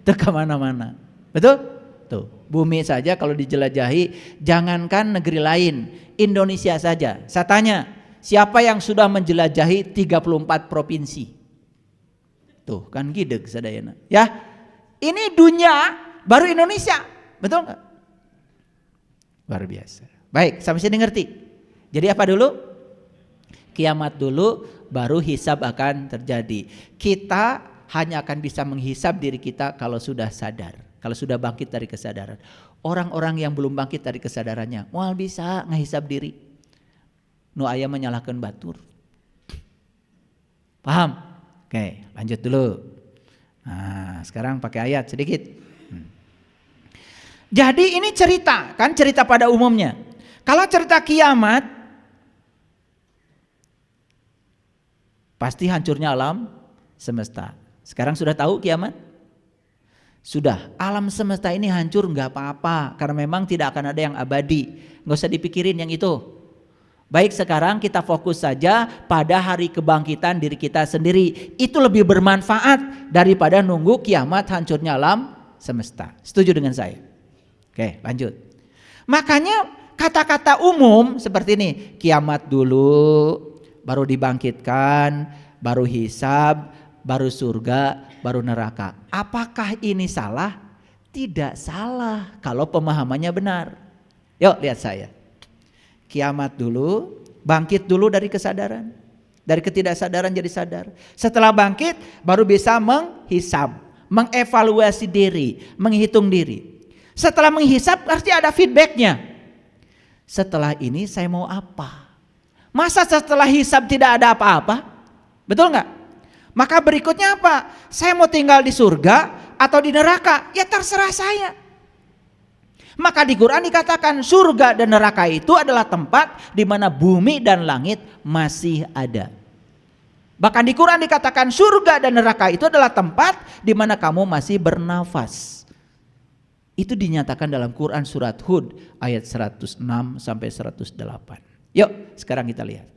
Teu ka mana-mana. Betul? Tuh, bumi saja kalau dijelajahi, jangankan negeri lain, Indonesia saja. Saya tanya, siapa yang sudah menjelajahi 34 provinsi? Tuh, kan gideg sadayana. Ya, ini dunia baru Indonesia, betul nggak? Luar biasa. Baik, sampai sini ngerti. Jadi apa dulu? Kiamat dulu, baru hisab akan terjadi. Kita hanya akan bisa menghisab diri kita kalau sudah sadar. Kalau sudah bangkit dari kesadaran. Orang-orang yang belum bangkit dari kesadarannya, moal bisa ngehisab diri. Nu aya menyalahkan batur. Paham? Oke, lanjut dulu. Nah, sekarang pakai ayat sedikit. Jadi ini cerita, kan cerita pada umumnya. Kalau cerita kiamat, Pasti hancurnya alam semesta. Sekarang sudah tahu kiamat? Sudah. Alam semesta ini hancur nggak apa-apa, karena memang tidak akan ada yang abadi. Nggak usah dipikirin yang itu. Baik, sekarang kita fokus saja pada hari kebangkitan diri kita sendiri. Itu lebih bermanfaat daripada nunggu kiamat hancurnya alam semesta. Setuju dengan saya? Oke, lanjut. Makanya kata-kata umum seperti ini, kiamat dulu, baru dibangkitkan, baru hisab, baru surga, baru neraka. Apakah ini salah? Tidak salah kalau pemahamannya benar. Yuk lihat saya. Kiamat dulu, bangkit dulu dari kesadaran. Dari ketidaksadaran jadi sadar. Setelah bangkit baru bisa menghisab, mengevaluasi diri, menghitung diri. Setelah menghisab pasti ada feedbacknya. Setelah ini saya mau apa? Masa setelah hisab tidak ada apa-apa? Betul nggak? Maka berikutnya apa? Saya mau tinggal di surga atau di neraka? Ya terserah saya. Maka di Quran dikatakan surga dan neraka itu adalah tempat di mana bumi dan langit masih ada. Bahkan di Quran dikatakan surga dan neraka itu adalah tempat di mana kamu masih bernafas. Itu dinyatakan dalam Quran surat Hud ayat 106 sampai 108. Yuk sekarang kita lihat.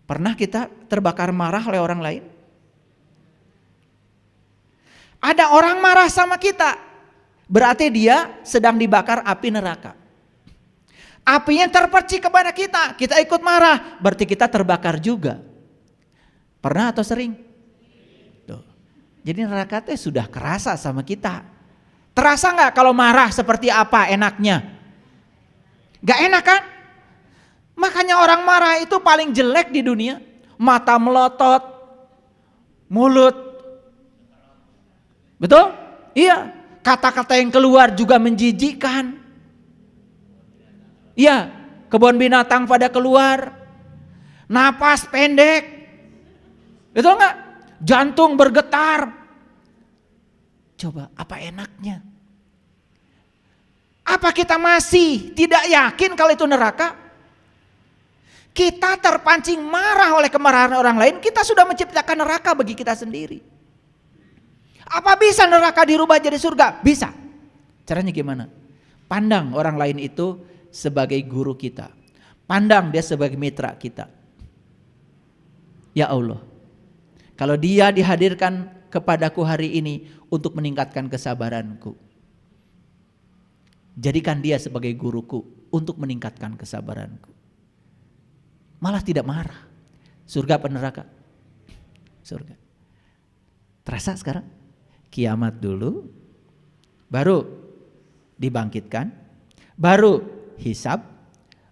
Pernah kita terbakar marah oleh orang lain? Ada orang marah sama kita, berarti dia sedang dibakar api neraka. Apinya terpercik kepada kita, kita ikut marah, berarti kita terbakar juga. Pernah atau sering? Tuh. Jadi neraka itu sudah kerasa sama kita. Terasa nggak kalau marah seperti apa enaknya? Gak enak kan? Makanya orang marah itu paling jelek di dunia. Mata melotot, mulut. Betul? Iya. Kata-kata yang keluar juga menjijikkan. Iya. Kebun binatang pada keluar. Napas pendek. Betul nggak? Jantung bergetar. Coba apa enaknya? Apa kita masih tidak yakin kalau itu neraka? Kita terpancing marah oleh kemarahan orang lain, kita sudah menciptakan neraka bagi kita sendiri. Apa bisa neraka dirubah jadi surga? Bisa. Caranya gimana? Pandang orang lain itu sebagai guru kita. Pandang dia sebagai mitra kita. Ya Allah, kalau dia dihadirkan kepadaku hari ini untuk meningkatkan kesabaranku, jadikan dia sebagai guruku untuk meningkatkan kesabaranku. Malah tidak marah. Surga apa neraka? Surga. Terasa sekarang? Kiamat dulu, baru dibangkitkan, baru hisab,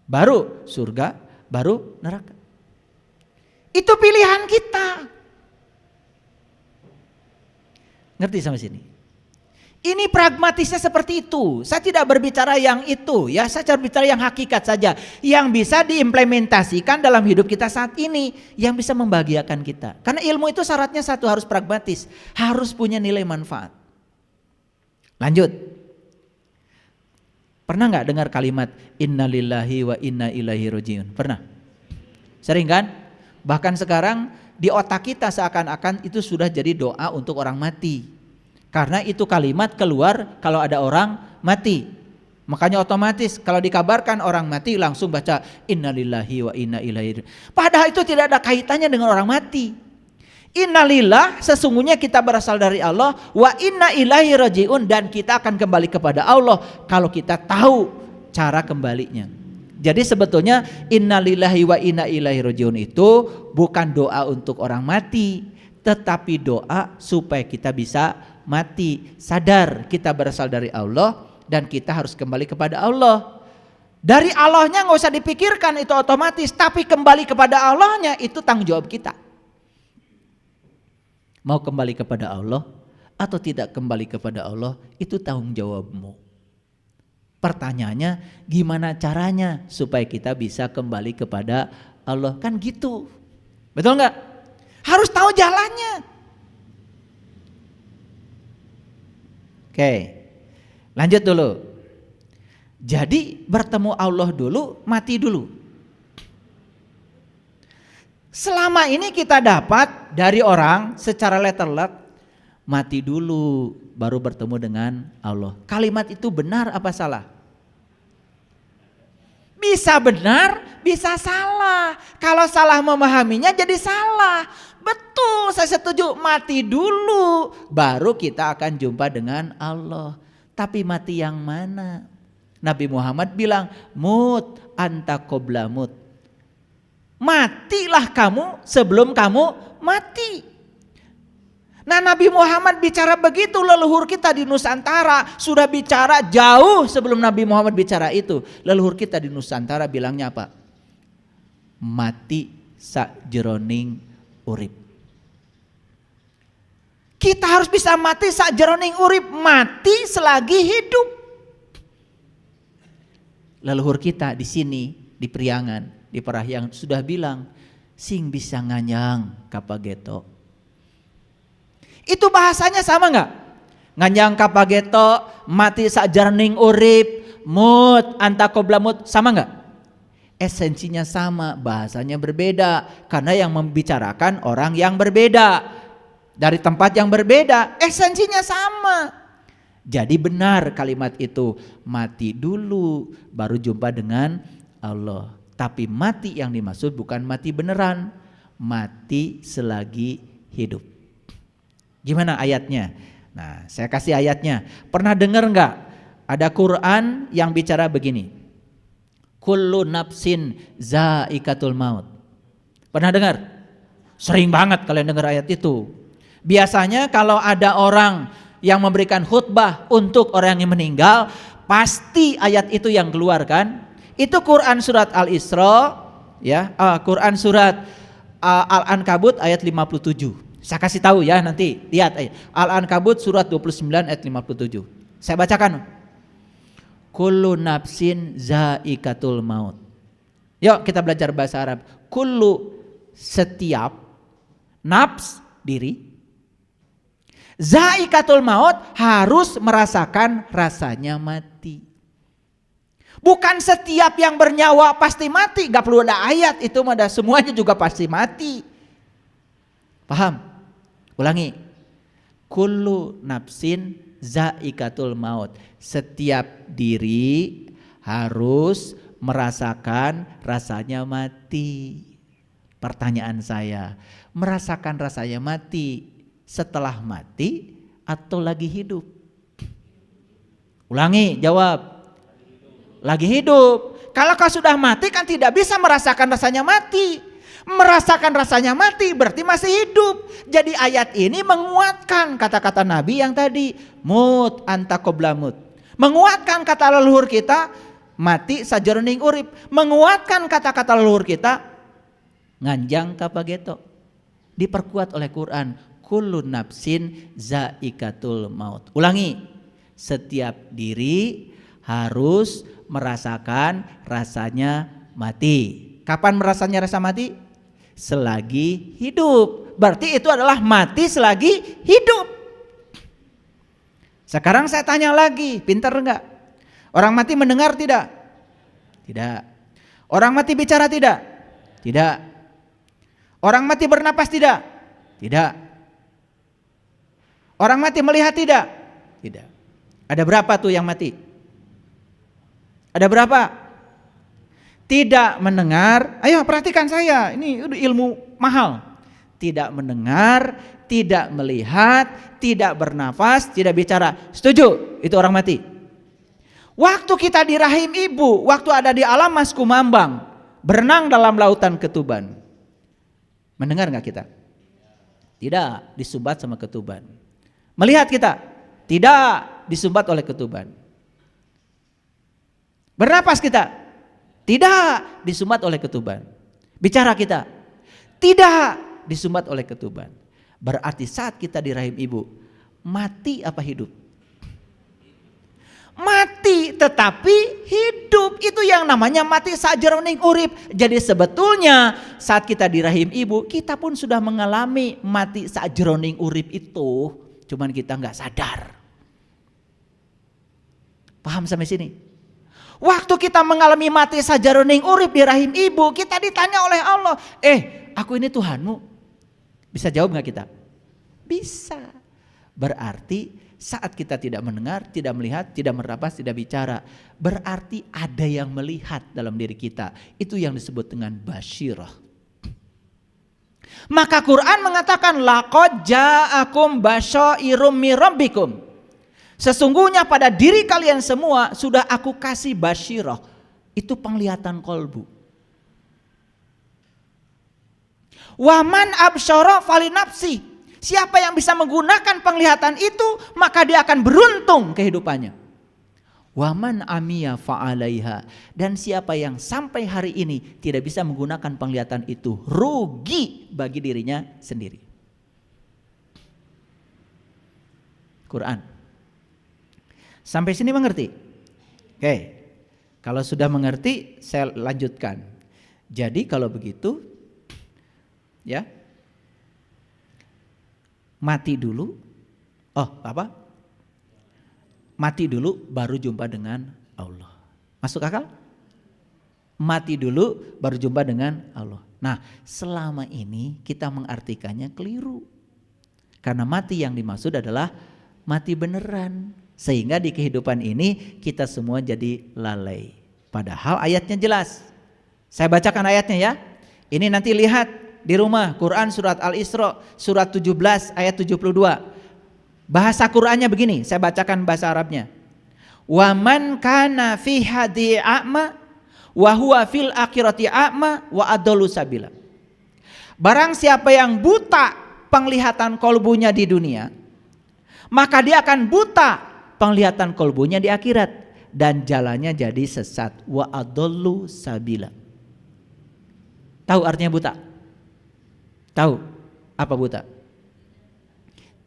baru surga, baru neraka. Itu pilihan kita. Ngerti sampai sini? Ini pragmatisnya seperti itu. Saya tidak berbicara yang itu, ya. Saya berbicara yang hakikat saja, yang bisa diimplementasikan dalam hidup kita saat ini, yang bisa membahagiakan kita. Karena ilmu itu syaratnya satu, harus pragmatis, harus punya nilai manfaat. Lanjut. Pernah nggak dengar kalimat innalillahi wa inna ilaihi rajiun? Pernah? Sering kan? Bahkan sekarang di otak kita seakan-akan itu sudah jadi doa untuk orang mati. Karena itu kalimat keluar kalau ada orang mati. Makanya otomatis kalau dikabarkan orang mati langsung baca innalillahi wa inna ilaihi. Padahal itu tidak ada kaitannya dengan orang mati. Innalillah, sesungguhnya kita berasal dari Allah, wa inna ilaihi rajiun, dan kita akan kembali kepada Allah kalau kita tahu cara kembalinya. Jadi sebetulnya innalillahi wa inna ilaihi rajiun itu bukan doa untuk orang mati, tetapi doa supaya kita bisa mati, sadar kita berasal dari Allah dan kita harus kembali kepada Allah. Dari Allahnya nggak usah dipikirkan, itu otomatis, tapi kembali kepada Allahnya itu tanggung jawab kita. Mau kembali kepada Allah atau tidak kembali kepada Allah itu tanggung jawabmu. Pertanyaannya gimana caranya supaya kita bisa kembali kepada Allah, kan gitu. Betul nggak? Harus tahu jalannya. Oke, lanjut dulu. Jadi bertemu Allah dulu, mati dulu. Selama ini kita dapat dari orang secara letter luck, mati dulu baru bertemu dengan Allah. Kalimat itu benar apa salah? Bisa benar, bisa salah. Kalau salah memahaminya jadi salah. Betul, saya setuju. Mati dulu baru kita akan jumpa dengan Allah. Tapi mati yang mana? Nabi Muhammad bilang, mut anta qabla mut. Matilah kamu sebelum kamu mati. Nah, Nabi Muhammad bicara begitu, leluhur kita di Nusantara sudah bicara jauh sebelum Nabi Muhammad bicara itu. Leluhur kita di Nusantara bilangnya apa? Mati sakjeroning urip. Kita harus bisa mati sakjeroning urip, mati selagi hidup. Leluhur kita di sini, di Priangan, di Parahyangan sudah bilang, sing bisa nganyang kapageto. Itu bahasanya sama nggak? Nganyang kapageto, mati sakjeroning urip, mut anta qabla mut, sama nggak? Esensinya sama, bahasanya berbeda karena yang membicarakan orang yang berbeda dari tempat yang berbeda, esensinya sama. Jadi benar kalimat itu, mati dulu baru jumpa dengan Allah. Tapi mati yang dimaksud bukan mati beneran, mati selagi hidup. Gimana ayatnya? Nah, saya kasih ayatnya. Pernah dengar nggak? Ada Quran yang bicara begini. Kullu nafsin zaikatul maut. Pernah dengar? Sering banget kalian dengar ayat itu. Biasanya kalau ada orang yang memberikan khutbah untuk orang yang meninggal, pasti ayat itu yang keluar kan? Itu Quran surat Al-Isra, ya, Quran surat Al-Ankabut ayat 57. Saya kasih tahu ya, nanti lihat Al-Ankabut surat 29 ayat 57. Saya bacakan. Kullu nafsin zaikatul maut. Yuk kita belajar bahasa Arab. Kullu setiap nafs diri. Zaikatul maut harus merasakan rasanya mati. Bukan setiap yang bernyawa pasti mati, gak perlu ada ayat, itu ada semuanya juga pasti mati. Paham? Ulangi. Kullu nafsin zaikatul maut. Setiap diri harus merasakan rasanya mati. Pertanyaan saya, merasakan rasanya mati setelah mati atau lagi hidup? Ulangi, jawab. Lagi hidup. Kalau kau sudah mati kan tidak bisa merasakan rasanya mati. Merasakan rasanya mati berarti masih hidup. Jadi ayat ini menguatkan kata-kata Nabi yang tadi, mut anta qabla mut. Menguatkan kata leluhur kita, mati sajroning urip. Menguatkan kata-kata leluhur kita, nganjang kapageto. Diperkuat oleh Quran, kullu nafsin zaikatul maut. Ulangi, setiap diri harus merasakan rasanya mati. Kapan merasanya rasa mati? Selagi hidup. Berarti itu adalah mati selagi hidup. Sekarang saya tanya lagi, pintar enggak? Orang mati mendengar tidak? Tidak. Orang mati bicara tidak? Tidak. Orang mati bernapas tidak? Tidak. Orang mati melihat tidak? Tidak. Ada berapa tuh yang mati? Ada berapa? Tidak mendengar. Ayo perhatikan saya, ini ilmu mahal. Tidak mendengar, tidak melihat, tidak bernafas, tidak bicara. Setuju? Itu orang mati. Waktu kita di rahim ibu, waktu ada di alam mas kumambang, berenang dalam lautan ketuban. Mendengar gak kita? Tidak, disumbat sama ketuban. Melihat kita? Tidak, disumbat oleh ketuban. Bernapas kita? Tidak, disumbat oleh ketuban. Bicara kita? Tidak, disumbat oleh ketuban. Berarti saat kita di rahim ibu, mati apa hidup? Mati tetapi hidup. Itu yang namanya mati sajroning urip. Jadi sebetulnya saat kita di rahim ibu, kita pun sudah mengalami mati sajroning urip itu. Cuman kita gak sadar. Paham sampai sini? Waktu kita mengalami mati sajroning urip di rahim ibu, kita ditanya oleh Allah, aku ini Tuhanmu. Bisa jawab gak kita? Bisa. Berarti saat kita tidak mendengar, tidak melihat, tidak merapas, tidak bicara, berarti ada yang melihat dalam diri kita. Itu yang disebut dengan basyirah. Maka Quran mengatakan laqad ja'akum basyairum mir rabbikum. Sesungguhnya pada diri kalian semua sudah aku kasih basyirah. Itu penglihatan kolbu. Waman absyara falinafsi. Siapa yang bisa menggunakan penglihatan itu, maka dia akan beruntung kehidupannya. Waman amiya fa'alaiha. Dan siapa yang sampai hari ini tidak bisa menggunakan penglihatan itu, rugi bagi dirinya sendiri. Quran. Sampai sini mengerti? Oke. Kalau sudah mengerti, saya lanjutkan. Jadi kalau begitu, ya, mati dulu. Mati dulu baru jumpa dengan Allah. Masuk akal? Mati dulu baru jumpa dengan Allah. Nah, selama ini kita mengartikannya keliru. Karena mati yang dimaksud adalah mati beneran. Sehingga di kehidupan ini kita semua jadi lalai. Padahal ayatnya jelas. Saya bacakan ayatnya ya. Ini nanti lihat di rumah, Quran surat Al-Isra surat 17 ayat 72. Bahasa Qurannya begini, saya bacakan bahasa Arabnya. Wa man kana fi hadi a'ma wa huwa fil akhirati a'ma wa adallu sabila. Barang siapa yang buta penglihatan kolbunya di dunia, maka dia akan buta penglihatan kolbunya di akhirat dan jalannya jadi sesat. Wa adallu sabila. Tahu artinya buta? Tahu apa buta?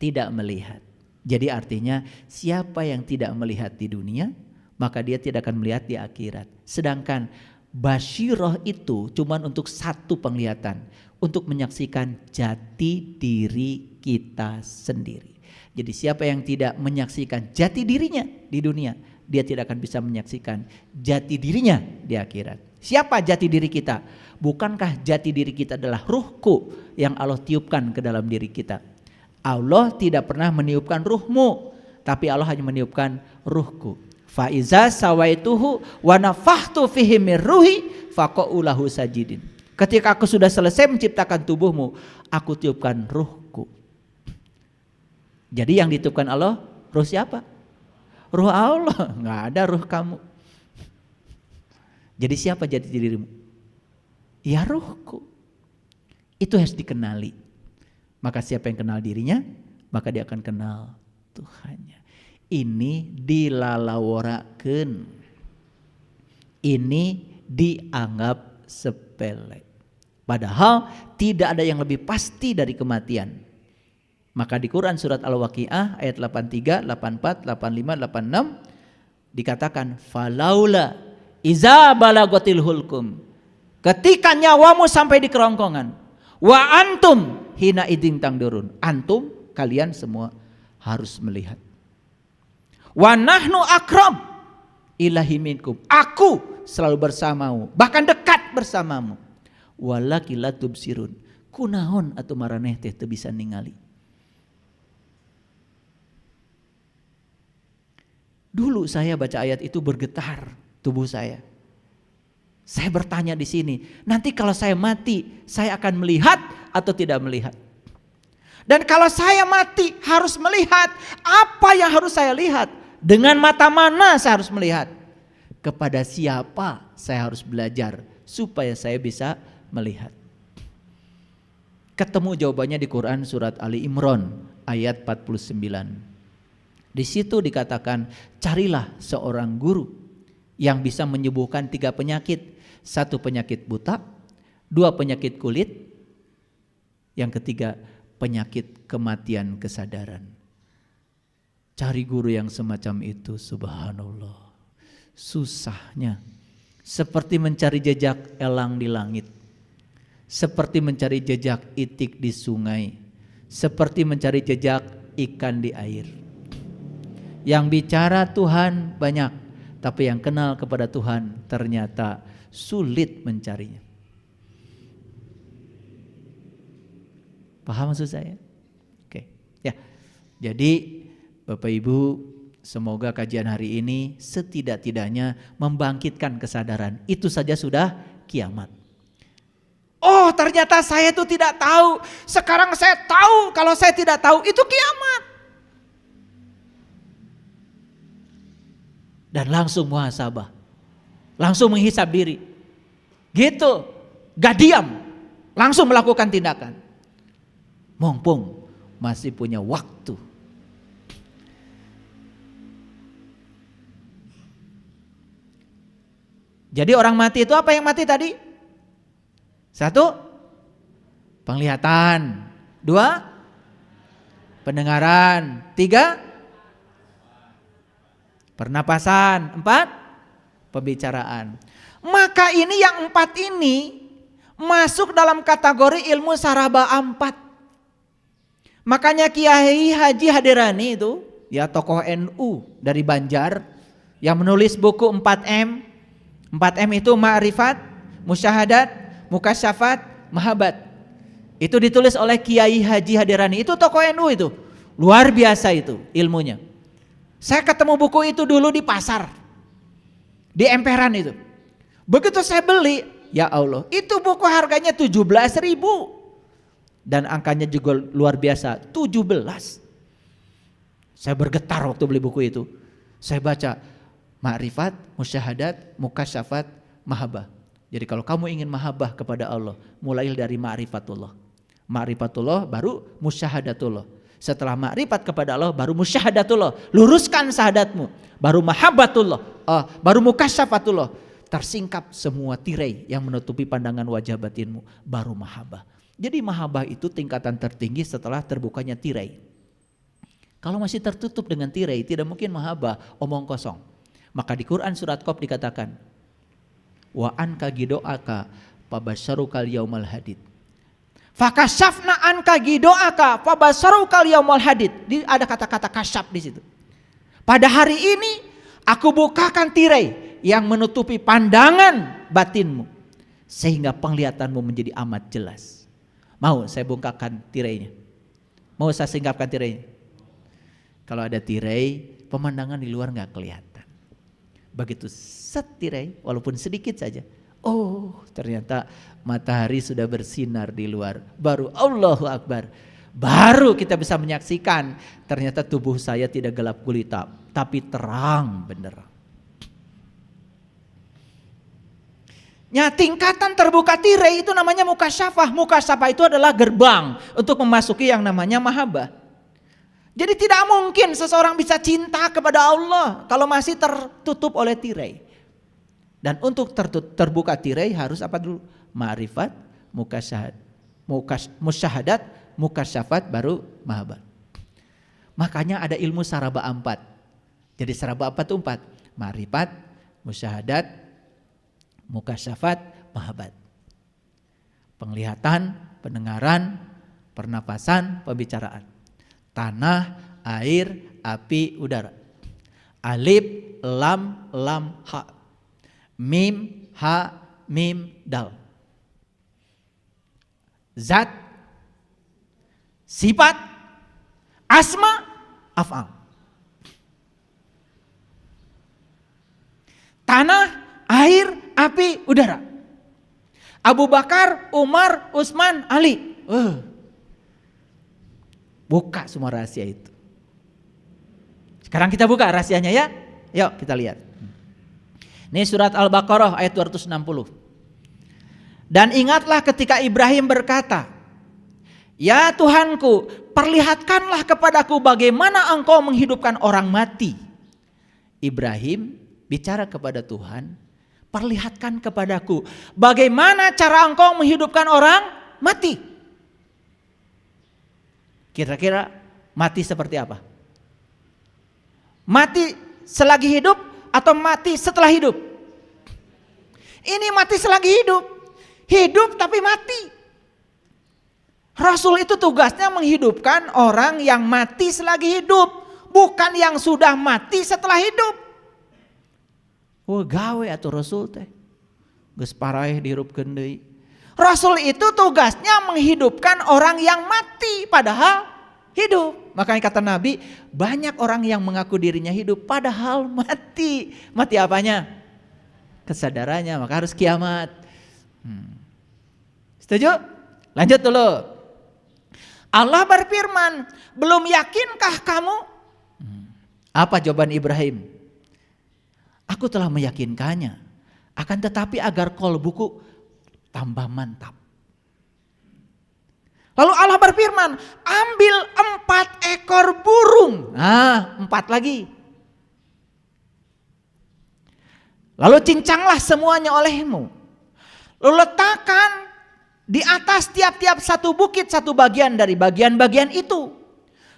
Tidak melihat. Jadi artinya siapa yang tidak melihat di dunia, maka dia tidak akan melihat di akhirat. Sedangkan basyirah itu cuma untuk satu penglihatan, untuk menyaksikan jati diri kita sendiri. Jadi siapa yang tidak menyaksikan jati dirinya di dunia, dia tidak akan bisa menyaksikan jati dirinya di akhirat. Siapa jati diri kita? Bukankah jati diri kita adalah ruhku yang Allah tiupkan ke dalam diri kita? Allah tidak pernah meniupkan ruhmu, tapi Allah hanya meniupkan ruhku. Fa iza sawaituhu wa nafakhtu fihi mir ruhi faqa'u lahu sajidin. Ketika aku sudah selesai menciptakan tubuhmu, aku tiupkan ruhku. Jadi yang ditiupkan Allah, ruh siapa? Ruh Allah, enggak ada ruh kamu. Jadi siapa jati dirimu? Ya ruhku. Itu harus dikenali. Maka siapa yang kenal dirinya, maka dia akan kenal Tuhannya. Ini dilalaworakeun. Ini dianggap sepele. Padahal tidak ada yang lebih pasti dari kematian. Maka di Quran surat Al-Waqiah ayat 83, 84, 85, 86 dikatakan falaula iza balagatil hulkum. Ketika nyawamu sampai di kerongkongan, wa antum hina idin tangdurun. Antum, kalian semua harus melihat. Wa nahnu akrab ilahi minkum. Aku selalu bersamamu, bahkan dekat bersamamu. Walaki la tubsirun. Kunaon atau maraneh teh teu bisa ningali. Dulu saya baca ayat itu bergetar tubuh saya. Saya bertanya di sini, nanti kalau saya mati, saya akan melihat atau tidak melihat? Dan kalau saya mati harus melihat, apa yang harus saya lihat? Dengan mata mana saya harus melihat? Kepada siapa saya harus belajar supaya saya bisa melihat? Ketemu jawabannya di Quran surat Ali Imran ayat 49. Di situ dikatakan, carilah seorang guru yang bisa menyembuhkan 3 penyakit. 1 penyakit buta, 2 penyakit kulit, yang ketiga penyakit kematian kesadaran. Cari guru yang semacam itu, subhanallah. Susahnya seperti mencari jejak elang di langit, seperti mencari jejak itik di sungai, seperti mencari jejak ikan di air. Yang bicara Tuhan banyak, tapi yang kenal kepada Tuhan ternyata sulit mencarinya. Paham maksud saya? Oke. Ya. Jadi Bapak Ibu, semoga kajian hari ini setidak-tidaknya membangkitkan kesadaran. Itu saja sudah kiamat. Oh, ternyata saya itu tidak tahu. Sekarang saya tahu, kalau saya tidak tahu itu kiamat. Dan langsung muhasabah. Langsung menghisab diri. Gitu. Gak diam. Langsung melakukan tindakan. Mumpung masih punya waktu. Jadi orang mati itu apa yang mati tadi? 1, penglihatan. 2, pendengaran. 3, pernapasan. 4, pembicaraan. Maka ini yang 4 ini masuk dalam kategori ilmu saraba 4. Makanya Kiai Haji Hadirani itu, ya tokoh NU dari Banjar, yang menulis buku 4M. 4M itu ma'rifat, musyahadat, mukasyafat, mahabat. Itu ditulis oleh Kiai Haji Hadirani. Itu tokoh NU itu. Luar biasa itu ilmunya. Saya ketemu buku itu dulu di pasar. Di emperan itu. Begitu saya beli, ya Allah, itu buku harganya 17.000. Dan angkanya juga luar biasa, 17. Saya bergetar waktu beli buku itu. Saya baca ma'rifat, musyahadat, mukasyafat, mahabbah. Jadi kalau kamu ingin mahabbah kepada Allah, mulai dari ma'rifatullah. Ma'rifatullah baru musyahadatullah. Setelah ma'rifat kepada Allah baru musyahadatullah. Luruskan syahadatmu. Baru mahabbatullah, baru mukasyafatullah. Tersingkap semua tirai yang menutupi pandangan wajah batinmu. Baru mahabbah. Jadi mahabbah itu tingkatan tertinggi setelah terbukanya tirai. Kalau masih tertutup dengan tirai, tidak mungkin mahabbah, omong kosong. Maka di Quran surat Qaf dikatakan, wa anka gidoaka fabasyarukal yaumal hadid. Fakashafna anka gidoaka fabasyarukal yaumal hadid. Ada kata-kata kasyaf di situ. Pada hari ini aku bukakan tirai yang menutupi pandangan batinmu sehingga penglihatanmu menjadi amat jelas. Mau saya bongkarkan tirainya? Mau saya singkapkan tirainya? Kalau ada tirai, pemandangan di luar nggak kelihatan. Begitu set tirai, walaupun sedikit saja. Oh, ternyata matahari sudah bersinar di luar. Baru Allahu Akbar. Baru kita bisa menyaksikan ternyata tubuh saya tidak gelap gulita, tapi terang benderang. Ya, tingkatan terbuka tirai itu namanya mukasyafah. Mukasyafah itu adalah gerbang untuk memasuki yang namanya mahabbah. Jadi tidak mungkin seseorang bisa cinta kepada Allah kalau masih tertutup oleh tirai. Dan untuk terbuka tirai harus apa dulu? Ma'rifat, musyahadat, mukasyafat, baru mahabbah. Makanya ada ilmu saraba 4. Jadi saraba 4 itu 4. Ma'rifat, musyahadat, mukasyafat, mahabbat. Penglihatan, pendengaran, pernapasan, pembicaraan. Tanah, air, api, udara. Alif, lam, ha. Mim, ha, mim, dal. Zat, sifat, asma, af'al. Tanah, air, api, udara. Abu Bakar, Umar, Utsman, Ali. Buka semua rahasia itu. Sekarang kita buka rahasianya ya. Yuk kita lihat. Ini surat Al-Baqarah ayat 260. Dan ingatlah ketika Ibrahim berkata, ya Tuhanku, perlihatkanlah kepadaku bagaimana engkau menghidupkan orang mati. Ibrahim bicara kepada Tuhan, perlihatkan kepadaku bagaimana cara engkau menghidupkan orang mati. Kira-kira mati seperti apa? Mati selagi hidup atau mati setelah hidup? Ini mati selagi hidup. Hidup tapi mati. Rasul itu tugasnya menghidupkan orang yang mati selagi hidup, bukan yang sudah mati setelah hidup. Gawe atau Rasul teh geus paraeh dihirupkeun deui. Rasul itu tugasnya menghidupkan orang yang mati padahal hidup. Makanya kata Nabi, banyak orang yang mengaku dirinya hidup padahal mati. Mati apanya? Kesadarannya, maka harus kiamat. Setuju? Lanjut dulu. Allah berfirman, belum yakinkah kamu? Apa jawaban Ibrahim? Aku telah meyakinkannya, akan tetapi agar kolbuku tambah mantap. Lalu Allah berfirman, ambil 4 ekor burung. 4 lagi. Lalu cincanglah semuanya olehmu. Lalu letakkan di atas tiap-tiap satu bukit satu bagian dari bagian-bagian itu.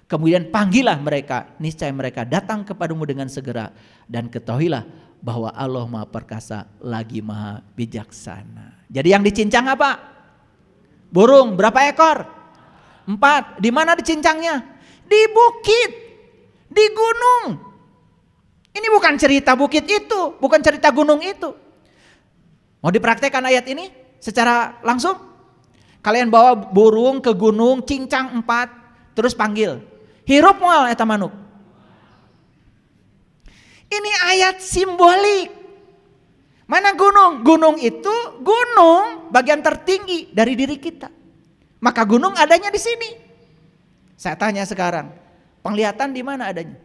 Kemudian panggillah mereka, niscaya mereka datang kepadamu dengan segera. Dan ketahuilah bahwa Allah Maha Perkasa lagi Maha Bijaksana. Jadi yang dicincang apa? Burung, berapa ekor? 4. Di mana dicincangnya? Di bukit, di gunung. Ini bukan cerita bukit itu, bukan cerita gunung itu. Mau dipraktekkan ayat ini secara langsung? Kalian bawa burung ke gunung, cincang 4, terus panggil. Hirup moal eta manuk. Ini ayat simbolik. Mana gunung? Gunung itu gunung bagian tertinggi dari diri kita. Maka gunung adanya di sini. Saya tanya sekarang, penglihatan di mana adanya?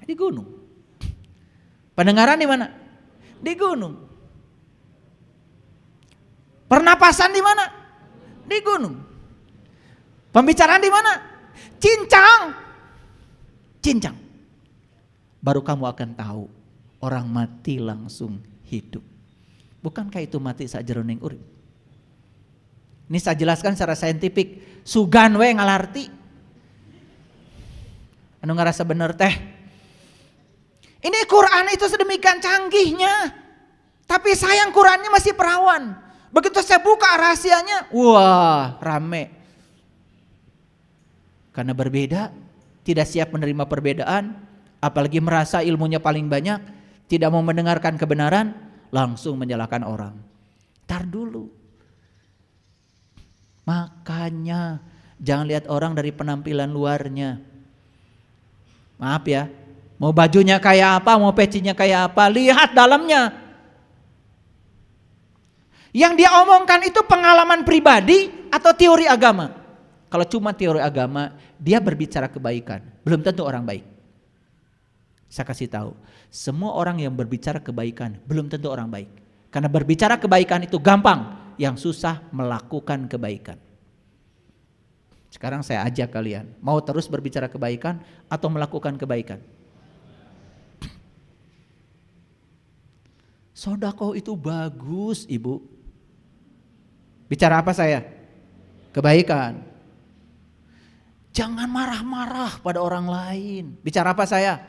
Di gunung. Pendengaran di mana? Di gunung. Pernapasan di mana? Di gunung. Pembicaraan di mana? Cincang. Cincang. Baru kamu akan tahu orang mati langsung hidup. Bukankah itu mati sajeroning urip? Ini saya jelaskan secara saintifik. Sugan we ngalarti. Anu ngarasa bener teh. Ini Quran itu sedemikian canggihnya. Tapi sayang Qurannya masih perawan. Begitu saya buka rahasianya, wah rame. Karena berbeda, tidak siap menerima perbedaan, apalagi merasa ilmunya paling banyak, tidak mau mendengarkan kebenaran, langsung menyalahkan orang. Tar dulu. Makanya jangan lihat orang dari penampilan luarnya. Maaf ya, mau bajunya kayak apa, mau pecinya kayak apa, lihat dalamnya. Yang dia omongkan itu pengalaman pribadi atau teori agama. Kalau cuma teori agama, dia berbicara kebaikan, belum tentu orang baik. Saya kasih tahu, semua orang yang berbicara kebaikan belum tentu orang baik. Karena berbicara kebaikan itu gampang, yang susah melakukan kebaikan. Sekarang saya ajak kalian, mau terus berbicara kebaikan atau melakukan kebaikan? Sedekah itu bagus, Ibu. Bicara apa saya? Kebaikan. Jangan marah-marah pada orang lain. Bicara apa saya?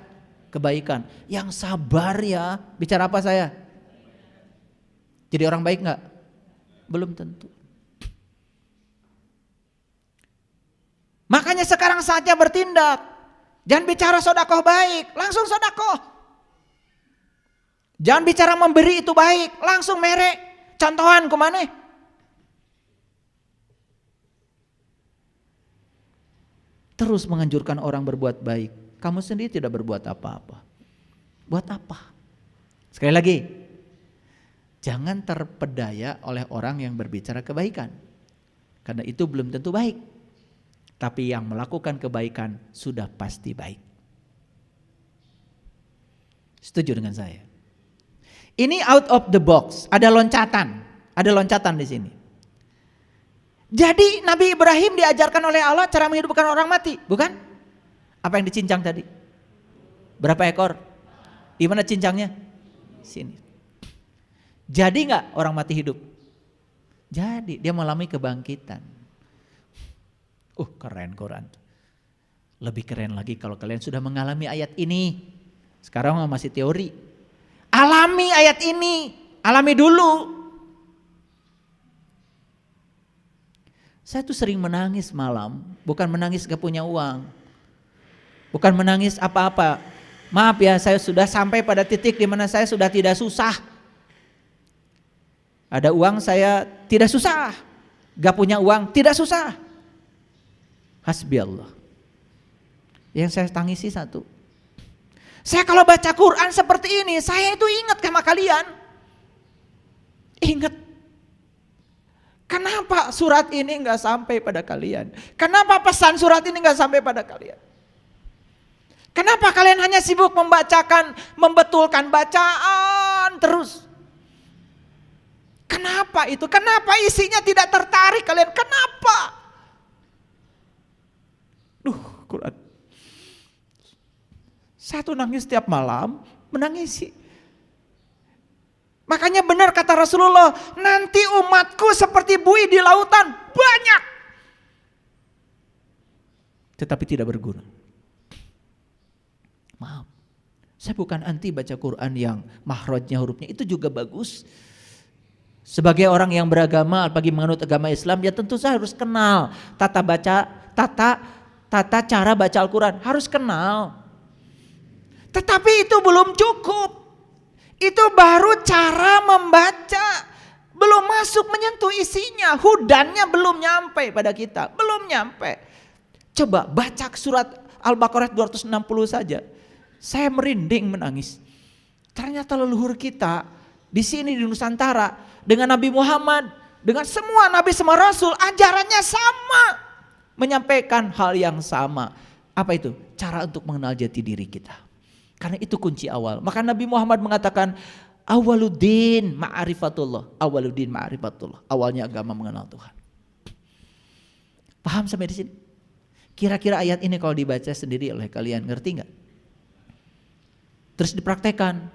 Kebaikan. Yang sabar ya. Bicara apa saya? Jadi orang baik enggak? Belum tentu. Makanya sekarang saatnya bertindak. Jangan bicara sedekah baik, langsung sedekah. Jangan bicara memberi itu baik, langsung merek. Contohan kemana? Terus menganjurkan orang berbuat baik. Kamu sendiri tidak berbuat apa-apa. Buat apa? Sekali lagi, jangan terpedaya oleh orang yang berbicara kebaikan. Karena itu belum tentu baik. Tapi yang melakukan kebaikan sudah pasti baik. Setuju dengan saya? Ini out of the box, ada loncatan. Ada loncatan di sini. Jadi Nabi Ibrahim diajarkan oleh Allah cara menghidupkan orang mati, bukan? Apa yang dicincang tadi? Berapa ekor? Di mana cincangnya? Sini. Jadi nggak orang mati hidup? Jadi dia mengalami kebangkitan. Keren Quran. Lebih keren lagi kalau kalian sudah mengalami ayat ini. Sekarang masih teori. Alami ayat ini, alami dulu. Saya tuh sering menangis malam, bukan menangis gak punya uang. Bukan menangis apa-apa. Maaf ya, saya sudah sampai pada titik di mana saya sudah tidak susah. Ada uang saya tidak susah. Gak punya uang tidak susah. Hasbi Allah. Yang saya tangisi satu. Saya kalau baca Quran seperti ini, saya itu ingat sama kalian. Ingat. Kenapa surat ini gak sampai pada kalian? Kenapa pesan surat ini gak sampai pada kalian? Kenapa kalian hanya sibuk membacakan, membetulkan bacaan terus? Kenapa itu? Kenapa isinya tidak tertarik kalian? Kenapa? Quran. Saya tuh nangis setiap malam, menangisi. Makanya benar kata Rasulullah, nanti umatku seperti buih di lautan, banyak. Tetapi tidak berguna. Maaf, saya bukan anti baca Quran yang mahrajnya hurufnya, itu juga bagus. Sebagai orang yang beragama, bagi menganut agama Islam, ya tentu saya harus kenal tata cara baca Al-Quran, harus kenal. Tetapi itu belum cukup. Itu baru cara membaca, belum masuk menyentuh isinya, hudannya belum nyampe pada kita, belum nyampe. Coba baca surat Al-Baqarah 260 saja, saya merinding menangis. Ternyata leluhur kita di sini di Nusantara dengan Nabi Muhammad, dengan semua Nabi semua Rasul, ajarannya sama, menyampaikan hal yang sama. Apa itu? Cara untuk mengenal jati diri kita. Karena itu kunci awal. Maka Nabi Muhammad mengatakan awaluddin ma'rifatullah. Awaluddin ma'rifatullah. Awalnya agama mengenal Tuhan. Paham sampai di sini? Kira-kira ayat ini kalau dibaca sendiri oleh kalian ngerti nggak? Terus dipraktekan.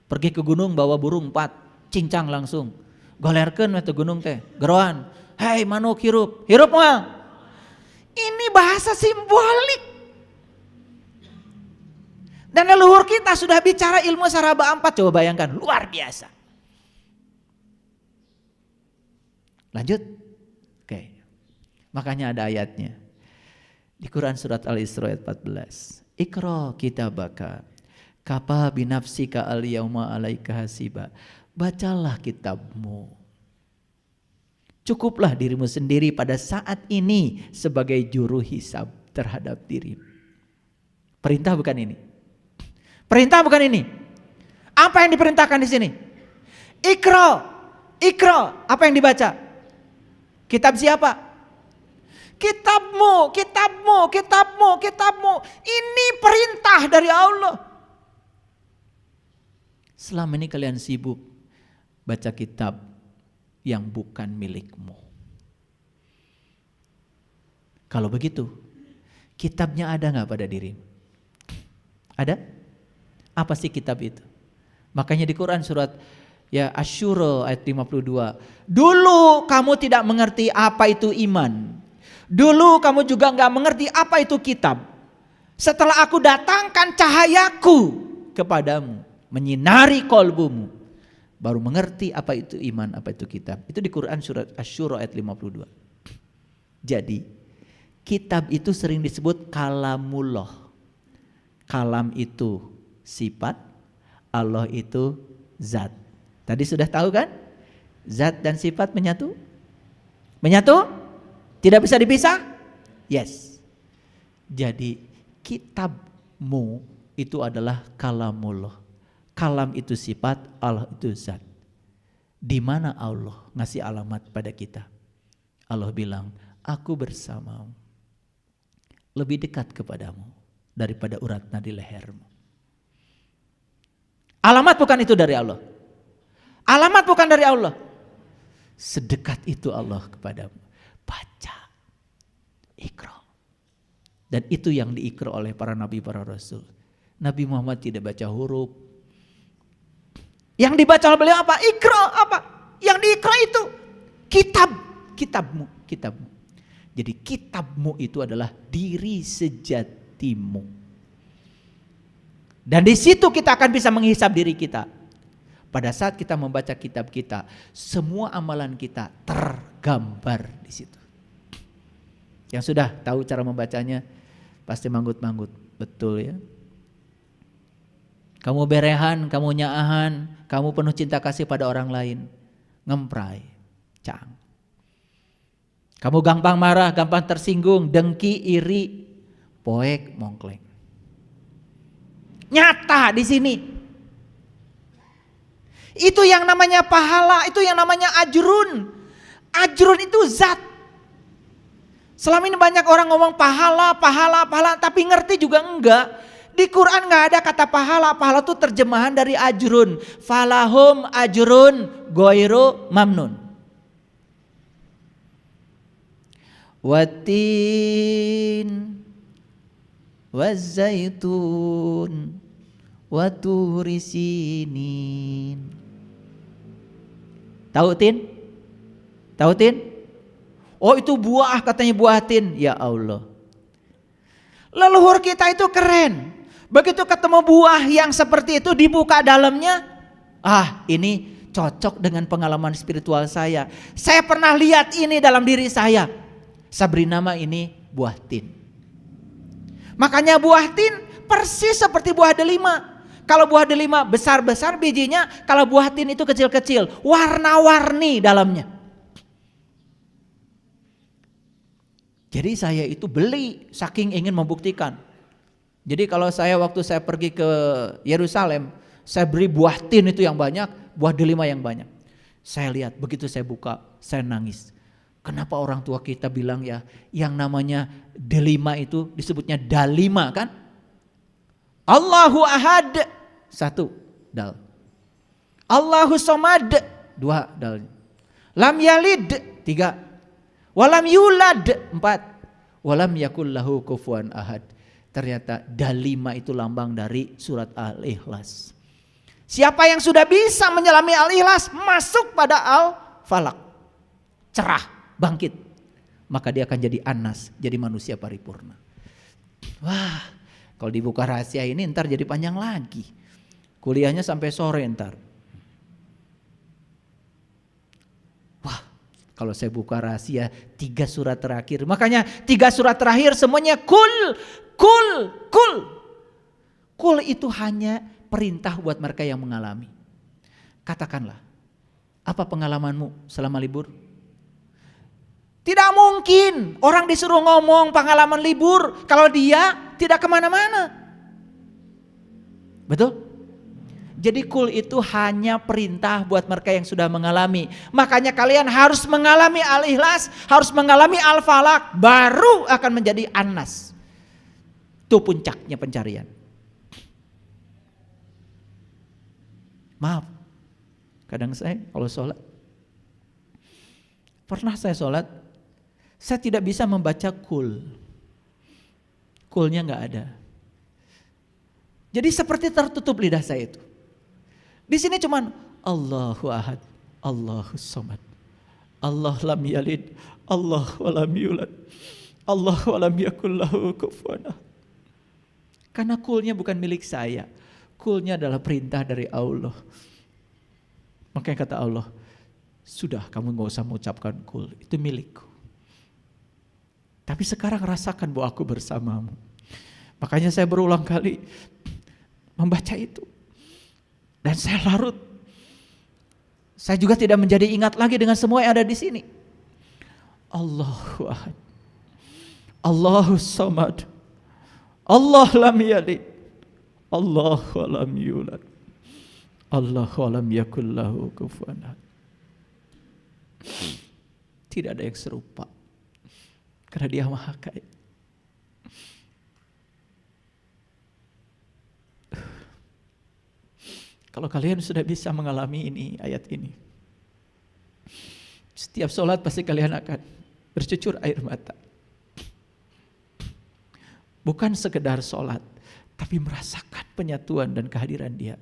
Pergi ke gunung bawa burung 4, cincang langsung. Golerkeun itu gunung teh, geroan. Hei manuk hirup, hirup mah. Ini bahasa simbolik. Dan leluhur kita sudah bicara ilmu saraba 4, coba bayangkan, luar biasa. Lanjut. Oke. Makanya ada ayatnya. Di Quran surat Al-Isra ayat 14. Iqra kitabaka kafa binafsika al-yauma 'alaika hasiba. Bacalah kitabmu. Cukuplah dirimu sendiri pada saat ini sebagai juru hisab terhadap dirimu. Perintah bukan ini? Perintah bukan ini? Apa yang diperintahkan di sini? Iqra. Iqra, apa yang dibaca? Kitab siapa? Kitabmu, kitabmu, kitabmu, kitabmu. Ini perintah dari Allah. Selama ini kalian sibuk baca kitab yang bukan milikmu. Kalau begitu, kitabnya ada gak pada dirimu? Ada? Apa sih kitab itu? Makanya di Quran surat Asy-Syura ayat 52. Dulu kamu tidak mengerti apa itu iman. Dulu kamu juga gak mengerti apa itu kitab. Setelah aku datangkan cahayaku kepadamu, menyinari kolbumu, baru mengerti apa itu iman, apa itu kitab. Itu di Quran surat Asy-Syura ayat 52. Jadi kitab itu sering disebut kalamullah. Kalam itu sifat, Allah itu zat. Tadi sudah tahu kan? Zat dan sifat menyatu? Menyatu? Tidak bisa dipisah? Yes. Jadi kitabmu itu adalah kalamullah. Kalam itu sifat, Allah itu zat. Di mana Allah ngasih alamat pada kita? Allah bilang, aku bersamamu, lebih dekat kepadamu daripada urat nadi lehermu. Alamat bukan itu dari Allah. Alamat bukan dari Allah. Sedekat itu Allah kepadamu. Baca, Iqra. Dan itu yang diikra oleh para nabi, para rasul. Nabi Muhammad tidak baca huruf. Yang dibaca oleh beliau apa? Iqra apa? Yang diikra itu kitab, kitabmu, kitabmu. Jadi kitabmu itu adalah diri sejatimu. Dan di situ kita akan bisa menghisab diri kita. Pada saat kita membaca kitab kita, semua amalan kita tergambar di situ. Yang sudah tahu cara membacanya pasti manggut-manggut, betul ya. Kamu berehan, kamu nyaahan, kamu penuh cinta kasih pada orang lain. ngemprai, cang. Kamu gampang marah, gampang tersinggung, dengki, iri, poek, mongkleng. Nyata di sini. Itu yang namanya pahala, itu yang namanya ajrun. Ajrun itu zat. Selama ini banyak orang ngomong pahala, tapi ngerti juga enggak. Di Quran enggak ada kata pahala. Pahala itu terjemahan dari ajrun. Falahum ajrun ghairu mamnun. Watin wazaitun waturi sinin. Tahu tin? Tahu tin? Oh itu buah, katanya buah tin. Ya Allah. Leluhur kita itu keren. Begitu ketemu buah yang seperti itu, dibuka dalamnya, ini cocok dengan pengalaman spiritual saya. Saya pernah lihat ini dalam diri saya. Saya beri nama ini buah tin. Makanya buah tin persis seperti buah delima. Kalau buah delima besar-besar bijinya, kalau buah tin itu kecil-kecil, warna-warni dalamnya. Jadi saya itu beli saking ingin membuktikan. Jadi kalau waktu saya pergi ke Yerusalem, saya beri buah tin itu yang banyak, buah delima yang banyak. Saya lihat, begitu saya buka, saya nangis. Kenapa orang tua kita bilang ya, yang namanya delima itu disebutnya dalima kan? Allahu ahad, 1 dal. Allahu somad, 2 dal. Lam yalid, 3. Walam yulad, 4. Walam yakul lahu kufuwan ahad. Ternyata dalima itu lambang dari surat Al-Ikhlas. Siapa yang sudah bisa menyelami Al-Ikhlas, masuk pada Al-Falaq. Cerah, bangkit. Maka dia akan jadi Anas, jadi manusia paripurna. Wah, kalau dibuka rahasia ini ntar jadi panjang lagi. Kuliahnya sampai sore ntar. Wah, kalau saya buka rahasia 3 surat terakhir. Makanya 3 surat terakhir semuanya kul. Kul itu hanya perintah buat mereka yang mengalami. Katakanlah, apa pengalamanmu selama libur? Tidak mungkin orang disuruh ngomong pengalaman libur kalau dia tidak kemana-mana. Betul? Jadi kul itu hanya perintah buat mereka yang sudah mengalami. Makanya kalian harus mengalami Al-Ikhlas, harus mengalami Al-Falaq, baru akan menjadi Anas. Itu puncaknya pencarian. Maaf, kadang saya kalau sholat, pernah saya sholat, saya tidak bisa membaca kul. Kulnya gak ada. Jadi seperti tertutup lidah saya itu. Di sini cuman Allahu ahad, Allahu somad, Allah lam yalid, Allah walam yulad, Allah walam yakul lahu kufuwan ahad. Karena kulnya bukan milik saya. Kulnya adalah perintah dari Allah. Makanya kata Allah, sudah kamu gak usah mengucapkan kul, itu milikku. Tapi sekarang rasakan bahwa aku bersamamu. Makanya saya berulang kali membaca itu. Dan saya larut. Saya juga tidak menjadi ingat lagi dengan semua yang ada di sini. Allahu ahad, Allahu samad, Allah lam yalid, Allah lam yulad, Allah lam yakul lahu kufuwan ahad. Tidak ada yang serupa. Karena dia maha kaya. Kalau kalian sudah bisa mengalami ini, ayat ini, setiap sholat pasti kalian akan bercucur air mata. Bukan sekedar sholat, tapi merasakan penyatuan dan kehadiran dia.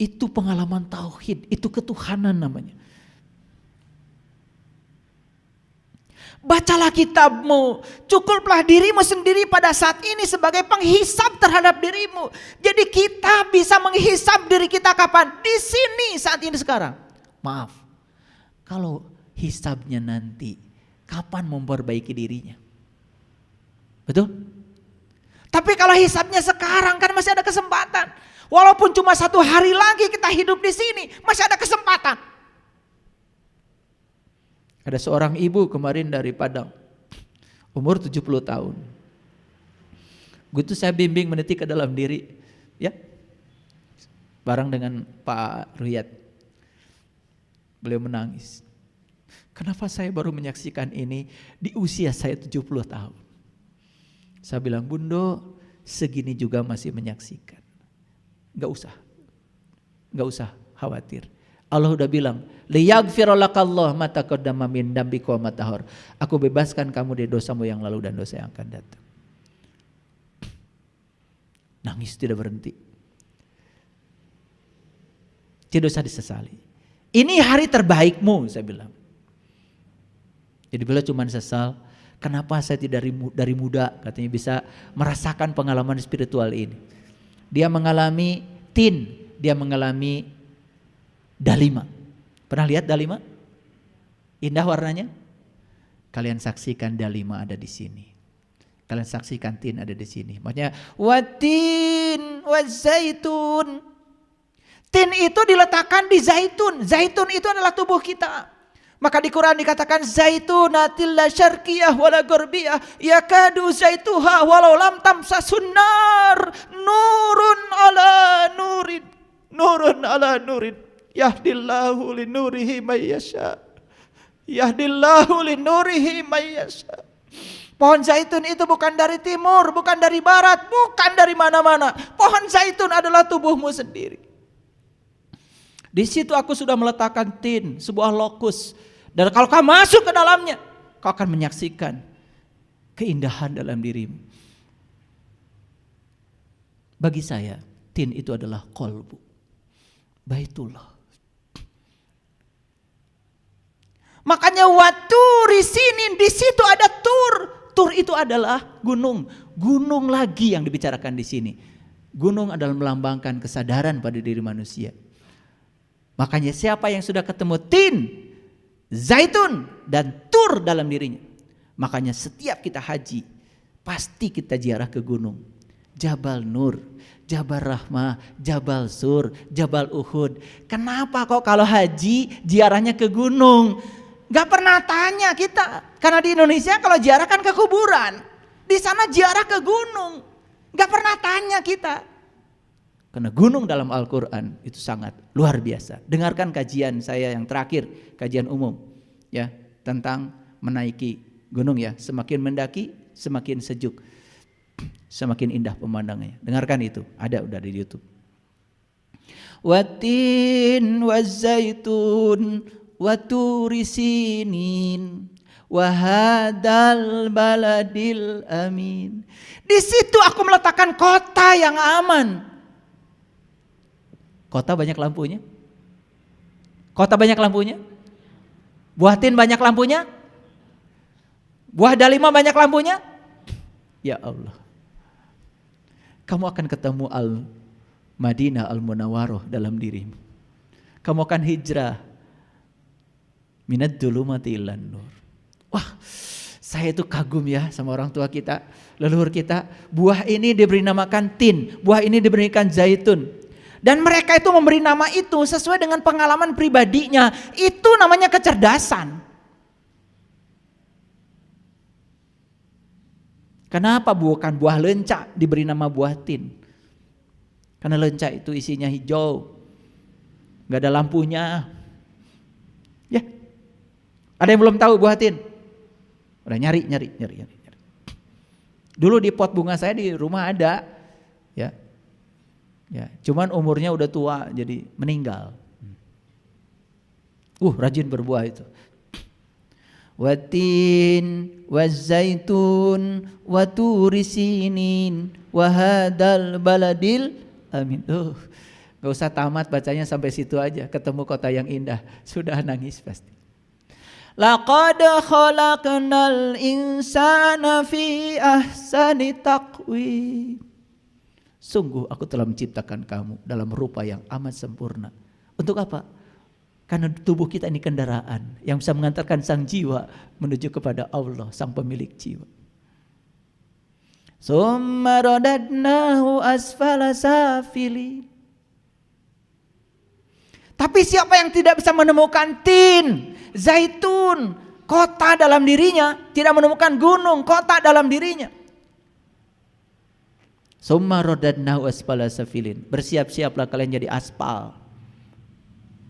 Itu pengalaman tauhid, itu ketuhanan namanya. Bacalah kitabmu, cukuplah dirimu sendiri pada saat ini sebagai penghisab terhadap dirimu. Jadi kita bisa menghisab diri kita kapan? Di sini, saat ini, sekarang. Maaf, kalau hisabnya nanti, kapan memperbaiki dirinya? Betul? Tapi kalau hisabnya sekarang kan masih ada kesempatan. Walaupun cuma 1 hari lagi kita hidup di sini, masih ada kesempatan. Ada seorang ibu kemarin dari Padang, umur 70 tahun. Begitu saya bimbing meniti ke dalam diri, ya, bareng dengan Pak Ruyat. Beliau menangis. Kenapa saya baru menyaksikan ini di usia saya 70 tahun? Saya bilang, Bundo, segini juga masih menyaksikan. Gak usah khawatir. Allah udah bilang, liyaghfiralakallah ma taqaddama min dambika wa ma tahar. Aku bebaskan kamu dari dosamu yang lalu dan dosa yang akan datang. Nangis tidak berhenti. Tidak usah disesali. Ini hari terbaikmu, saya bilang. Jadi beliau cuma sesal, kenapa saya tidak dari muda katanya bisa merasakan pengalaman spiritual ini. Dia mengalami tin, dia mengalami dalima. Pernah lihat dalima? Indah warnanya? Kalian saksikan dalima ada di sini. Kalian saksikan tin ada di sini. Maksudnya watin wazaitun. Tin itu diletakkan di zaitun. Zaitun itu adalah tubuh kita. Maka di Quran dikatakan zaitunatil la syarqiyah wala gharbiyah yakadu zaituha walau lam tamsasun nar nurun ala nurin nurun ala nurin yahdillahu linurihi may yasha yahdillahu linurihi may yasha. Pohon zaitun itu bukan dari timur, bukan dari barat, bukan dari mana-mana. Pohon zaitun adalah tubuhmu sendiri. Di situ aku sudah meletakkan tin, sebuah lokus. Dan kalau kau masuk ke dalamnya, kau akan menyaksikan keindahan dalam dirimu. Bagi saya, tin itu adalah qalbu, Baitullah. Makanya waturi sinin, di situ ada tur. Tur itu adalah gunung. Gunung lagi yang dibicarakan di sini. Gunung adalah melambangkan kesadaran pada diri manusia. Makanya siapa yang sudah ketemu tin, zaitun dan tur dalam dirinya, makanya setiap kita haji pasti kita ziarah ke gunung. Jabal Nur, Jabal Rahmah, Jabal Sur, Jabal Uhud. Kenapa kok kalau haji ziarahnya ke gunung? Gak pernah tanya kita. Karena di Indonesia kalau ziarah kan ke kuburan, di sana ziarah ke gunung. Gak pernah tanya kita. Karena gunung dalam Al-Quran itu sangat luar biasa. Dengarkan kajian saya yang terakhir, kajian umum ya tentang menaiki gunung ya. Semakin mendaki semakin sejuk, semakin indah pemandangannya. Dengarkan itu, ada udah di YouTube. Watin wazaitun waturi sinin wahadal baladil amin. Di situ aku meletakkan kota yang aman. Kota banyak lampunya? Kota banyak lampunya? Buah tin banyak lampunya? Buah dalima banyak lampunya? Ya Allah. Kamu akan ketemu Al-Madinah Al-Munawwaroh dalam dirimu. Kamu akan hijrah minad dzulumati ilan nur. Wah, saya itu kagum ya sama orang tua kita, leluhur kita. Buah ini diberi namakan tin, buah ini diberikan zaitun. Dan mereka itu memberi nama itu sesuai dengan pengalaman pribadinya. Itu namanya kecerdasan. Kenapa bukan buah lenca diberi nama buah tin? Karena lenca itu isinya hijau, gak ada lampunya. Ya, ada yang belum tahu buah tin? Udah nyari. Dulu di pot bunga saya di rumah ada, ya. Ya, cuman umurnya udah tua jadi meninggal. Rajin berbuah itu. Watin wazaitun waturi sinin wahadal baladil amin. Gak usah tamat bacanya sampai situ aja. Ketemu kota yang indah, sudah nangis pasti. Laqad khalaqnal insana fi ahsani taqwim. Sungguh aku telah menciptakan kamu dalam rupa yang amat sempurna. Untuk apa? Karena tubuh kita ini kendaraan yang bisa mengantarkan sang jiwa menuju kepada Allah, sang pemilik jiwa. Summa radadnahu asfala safilin. Tapi siapa yang tidak bisa menemukan tin, zaitun, kota dalam dirinya, tidak menemukan gunung, kota dalam dirinya. Summa radadnahu asfala safilin. Bersiap-siaplah kalian jadi aspal.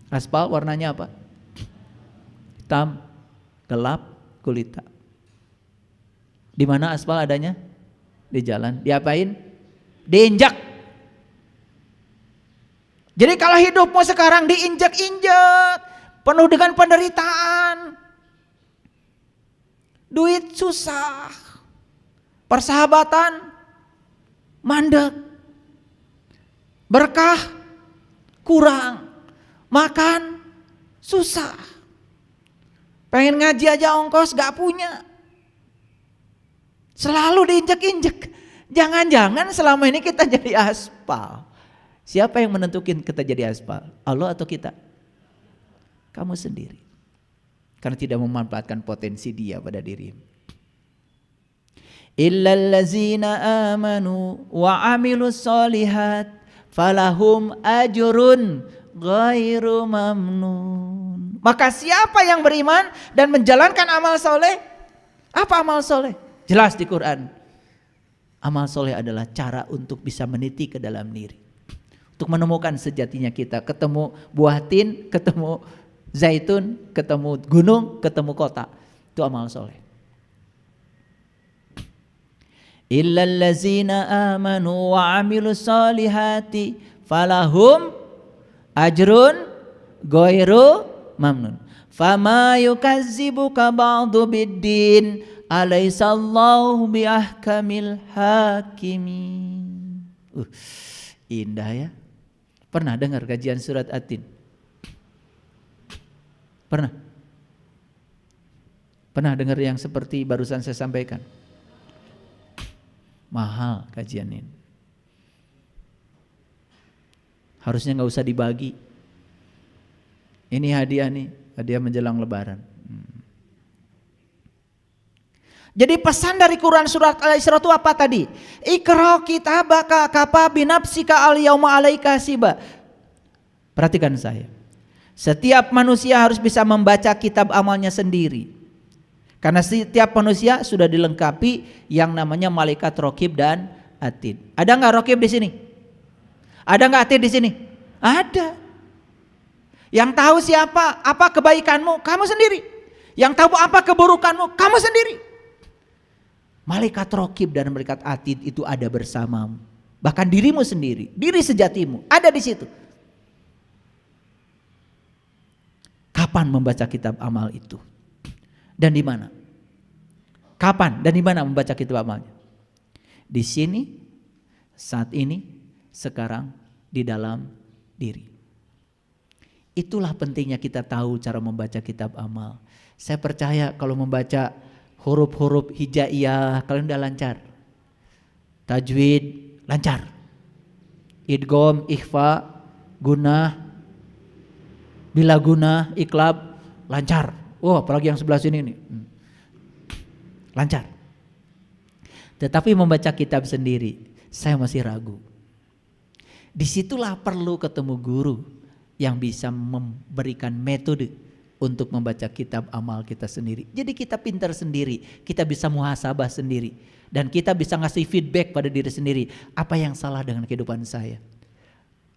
Aspal warnanya apa? Hitam, gelap, gulita. Di mana aspal adanya? Di jalan. Diapain? Diinjak. Jadi kalau hidupmu sekarang diinjak-injak, penuh dengan penderitaan, duit susah, persahabatan mandek, berkah kurang, makan susah, pengen ngaji aja ongkos gak punya, selalu diinjek-injek. Jangan-jangan selama ini kita jadi aspal. Siapa yang menentukan kita jadi aspal? Allah atau kita? Kamu sendiri, karena tidak memanfaatkan potensi dia pada dirimu. Illallazina amanu wa amilus solihat falahum ajrun ghairu mamnun. Maka siapa yang beriman dan menjalankan amal soleh? Apa amal soleh? Jelas di Quran. Amal soleh adalah cara untuk bisa meniti ke dalam diri, untuk menemukan sejatinya kita. Ketemu buah tin, ketemu zaitun, ketemu gunung, ketemu kota. Itu amal soleh. Illallazina amanu wa amilus solihati falahum ajrun ghairu mamnun. Fama yukazzibuka ba'du biddin alaisallahu biahkamil hakimin. Indah ya. Pernah dengar kajian surat At-Tin? Pernah? Pernah dengar yang seperti barusan saya sampaikan? Mahal kajian ini. Harusnya gak usah dibagi. Ini hadiah nih, hadiah menjelang lebaran. Jadi pesan dari Quran surat Al-Isra itu apa tadi? Iqra kitabaka kafa binafsika al-yauma 'alaika hasiba. Perhatikan saya. Setiap manusia harus bisa membaca kitab amalnya sendiri. Karena setiap manusia sudah dilengkapi yang namanya malaikat raqib dan atid. Ada nggak raqib di sini? Ada nggak atid di sini? Ada. Yang tahu siapa, apa kebaikanmu, kamu sendiri. Yang tahu apa keburukanmu, kamu sendiri. Malaikat raqib dan malaikat atid itu ada bersamamu. Bahkan dirimu sendiri, diri sejatimu ada di situ. Kapan membaca kitab amal itu? Dan di mana? Kapan dan di mana membaca kitab amalnya? Di sini, saat ini, sekarang, di dalam diri. Itulah pentingnya kita tahu cara membaca kitab amal. Saya percaya kalau membaca huruf-huruf hijaiyah kalian udah lancar. Tajwid lancar. Idgham, ikhfa, gunah, bila gunah, iqlab lancar. Oh, apalagi yang sebelah sini nih. Lancar. Tetapi membaca kitab sendiri, saya masih ragu. Disitulah perlu ketemu guru yang bisa memberikan metode untuk membaca kitab amal kita sendiri. Jadi kita pintar sendiri, kita bisa muhasabah sendiri. Dan kita bisa ngasih feedback pada diri sendiri. Apa yang salah dengan kehidupan saya?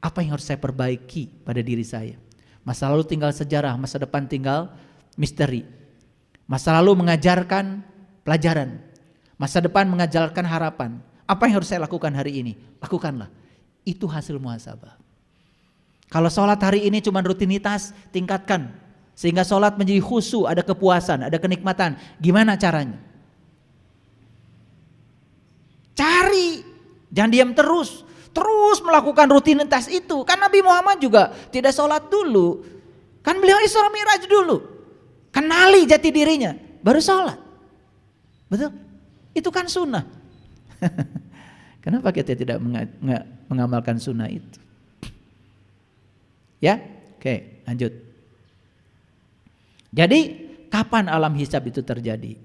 Apa yang harus saya perbaiki pada diri saya? Masa lalu tinggal sejarah, masa depan tinggal misteri. Masa lalu mengajarkan pelajaran, masa depan mengajarkan harapan. Apa yang harus saya lakukan hari ini? Lakukanlah. Itu hasil muhasabah. Kalau sholat hari ini cuma rutinitas, tingkatkan. Sehingga sholat menjadi khusyuk, ada kepuasan, ada kenikmatan. Gimana caranya? Cari, jangan diam terus. Terus melakukan rutinitas itu. Kan Nabi Muhammad juga tidak sholat dulu. Kan beliau Isra Mi'raj dulu. Kenali jati dirinya, baru sholat. Betul? Itu kan sunnah. Kenapa kita tidak mengamalkan sunnah itu? Ya, oke, lanjut. Jadi kapan alam hisab itu terjadi?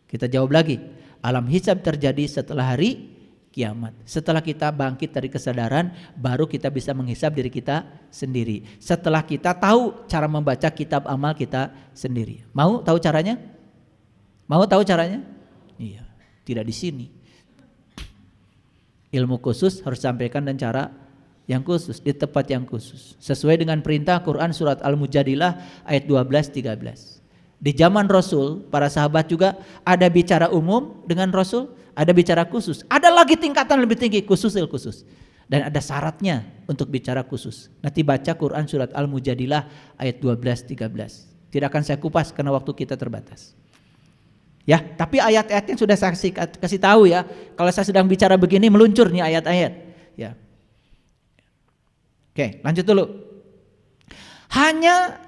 Kita jawab lagi. Alam hisab terjadi setelah hari kiamat. Setelah kita bangkit dari kesadaran, baru kita bisa menghisab diri kita sendiri. Setelah kita tahu cara membaca kitab amal kita sendiri. Mau tahu caranya? Mau tahu caranya? Iya, tidak di sini. Ilmu khusus harus sampaikan dan cara yang khusus, di tempat yang khusus. Sesuai dengan perintah Quran surat Al-Mujadilah ayat 12-13. Di zaman Rasul, para sahabat juga ada bicara umum dengan Rasul, ada bicara khusus. Ada lagi tingkatan lebih tinggi, khusus. Dan ada syaratnya untuk bicara khusus. Nanti baca Quran surat Al-Mujadilah ayat 12-13. Tidak akan saya kupas karena waktu kita terbatas. Ya, tapi ayat-ayatnya sudah saya kasih tahu ya. Kalau saya sedang bicara begini meluncur nih ayat-ayat. Ya. Oke, lanjut dulu. Hanya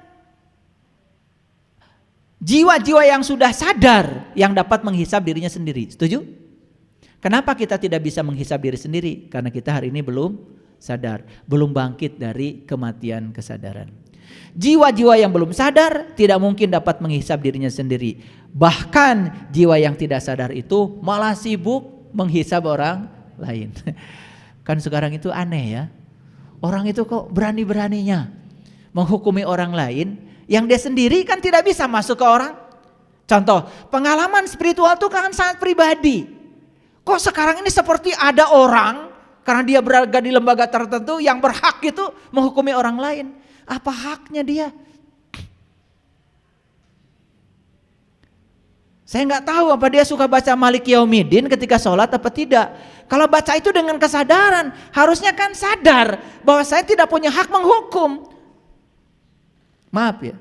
jiwa-jiwa yang sudah sadar yang dapat menghisab dirinya sendiri. Setuju? Kenapa kita tidak bisa menghisab diri sendiri? Karena kita hari ini belum sadar, belum bangkit dari kematian kesadaran. Jiwa-jiwa yang belum sadar tidak mungkin dapat menghisab dirinya sendiri. Bahkan jiwa yang tidak sadar itu malah sibuk menghisab orang lain. Kan sekarang itu aneh ya. Orang itu kok berani-beraninya menghukumi orang lain yang dia sendiri kan tidak bisa masuk ke orang. Contoh, pengalaman spiritual itu kan sangat pribadi. Kok sekarang ini seperti ada orang karena dia berada di lembaga tertentu yang berhak itu menghukumi orang lain. Apa haknya dia? Saya nggak tahu apa dia suka baca Malik Yaumiddin ketika sholat apa tidak. Kalau baca itu dengan kesadaran, harusnya kan sadar bahwa saya tidak punya hak menghukum. Maaf ya,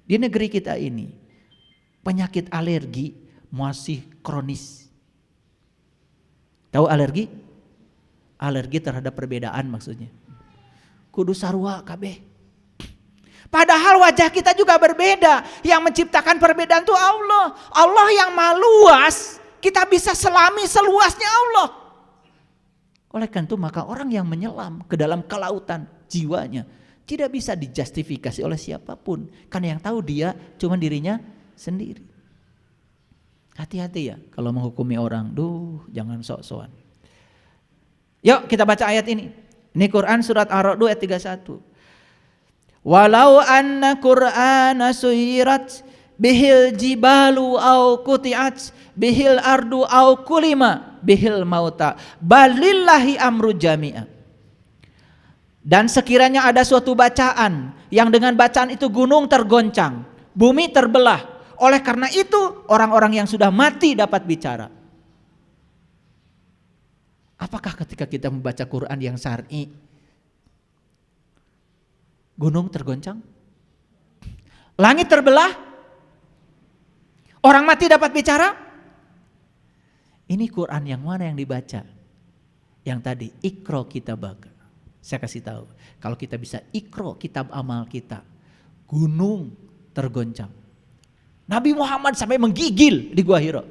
di negeri kita ini penyakit alergi masih kronis. Tahu alergi? Alergi terhadap perbedaan maksudnya. Kudu sarua kabeh. Padahal wajah kita juga berbeda. Yang menciptakan perbedaan itu Allah. Allah yang maha luas, kita bisa selami seluasnya Allah. Oleh karena itu maka orang yang menyelam ke dalam kelautan jiwanya tidak bisa dijustifikasi oleh siapapun. Karena yang tahu dia cuma dirinya sendiri. Hati-hati ya kalau menghukumi orang. Jangan sok-sokan. Yuk kita baca ayat ini. Ini Quran surat Ar-Ra'd ayat 31. Walau anna Qur'ana suyirat bihil jibalu au kuti'at bihil ardu au kulima bihil mauta balillahi amru jami'a. Dan sekiranya ada suatu bacaan yang dengan bacaan itu gunung tergoncang, bumi terbelah, oleh karena itu orang-orang yang sudah mati dapat bicara. Apakah ketika kita membaca Quran yang syar'i gunung tergoncang? Langit terbelah? Orang mati dapat bicara? Ini Quran yang mana yang dibaca? Yang tadi, Iqra kitabaka. Saya kasih tahu, kalau kita bisa Iqra kitab amal kita, gunung tergoncang. Nabi Muhammad sampai menggigil di Gua Hira.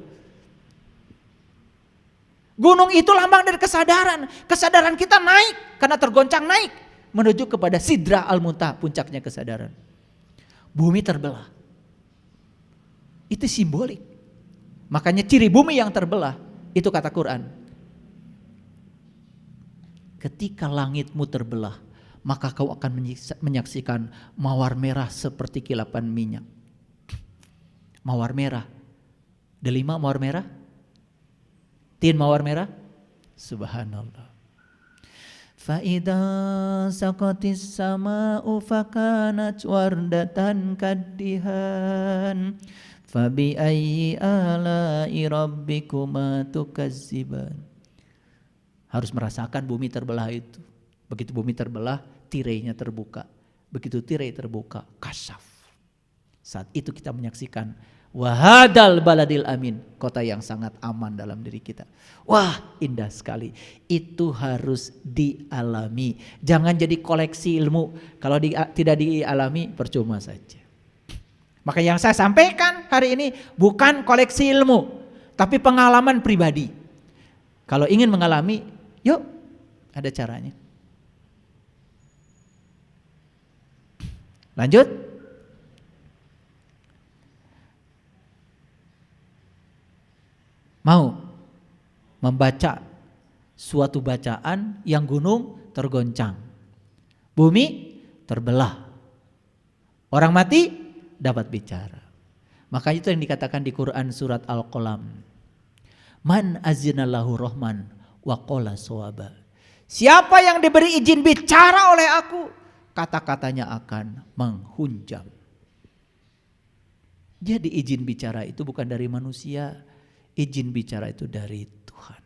Gunung itu lambang dari kesadaran. Kesadaran kita naik karena tergoncang naik menuju kepada Sidrah Al-Muntaha, puncaknya kesadaran. Bumi terbelah. Itu simbolik. Makanya ciri bumi yang terbelah itu kata Quran. Ketika langitmu terbelah, maka kau akan menyaksikan mawar merah seperti kilapan minyak. Mawar merah. Delima mawar merah? Tin mawar merah? Subhanallah. Fa'idha saqatis sama'u fakanat wardatan kaddihan fabi ayyi ala'i rabbikuma tukazziban. Harus merasakan bumi terbelah itu. Begitu bumi terbelah, tirainya terbuka. Begitu tirai terbuka, kasyaf. Saat itu kita menyaksikan wahadal baladil amin, kota yang sangat aman dalam diri kita. Wah, indah sekali. Itu harus dialami. Jangan jadi koleksi ilmu. Kalau tidak dialami, percuma saja. Maka yang saya sampaikan hari ini bukan koleksi ilmu, tapi pengalaman pribadi. Kalau ingin mengalami, yuk, ada caranya. Lanjut. Mau membaca suatu bacaan yang gunung tergoncang, bumi terbelah, orang mati dapat bicara. Makanya itu yang dikatakan di Quran surat Al-Qalam. Man azinallahu rahman wa qala sawaba. Siapa yang diberi izin bicara oleh aku, kata-katanya akan menghunjam. Jadi izin bicara itu bukan dari manusia, izin bicara itu dari Tuhan.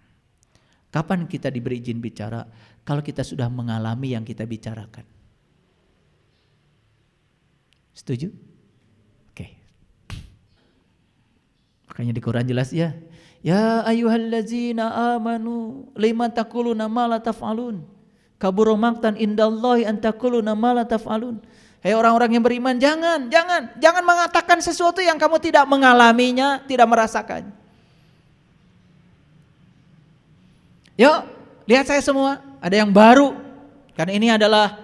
Kapan kita diberi izin bicara? Kalau kita sudah mengalami yang kita bicarakan. Setuju? Oke. Makanya di Quran jelas ya. Ya ayyuhallazina amanu lima taquluna ma la taf'alun. Kabura maqtan indallahi an taquluna ma la taf'alun. Hei orang-orang yang beriman, jangan mengatakan sesuatu yang kamu tidak mengalaminya, tidak merasakan. Yuk, lihat saya semua, ada yang baru. Karena ini adalah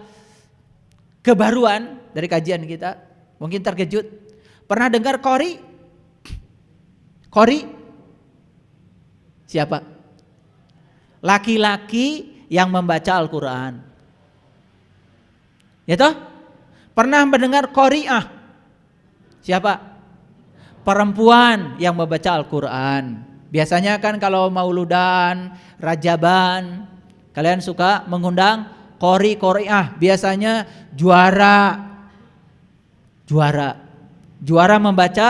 kebaruan dari kajian kita. Mungkin terkejut. Pernah dengar qori? Qori? Siapa? Laki-laki yang membaca Al-Quran. Ya toh? Pernah mendengar qori'ah? Siapa? Perempuan yang membaca Al-Quran. Biasanya kan kalau mauludan, rajaban, kalian suka mengundang qori'ah. Biasanya juara membaca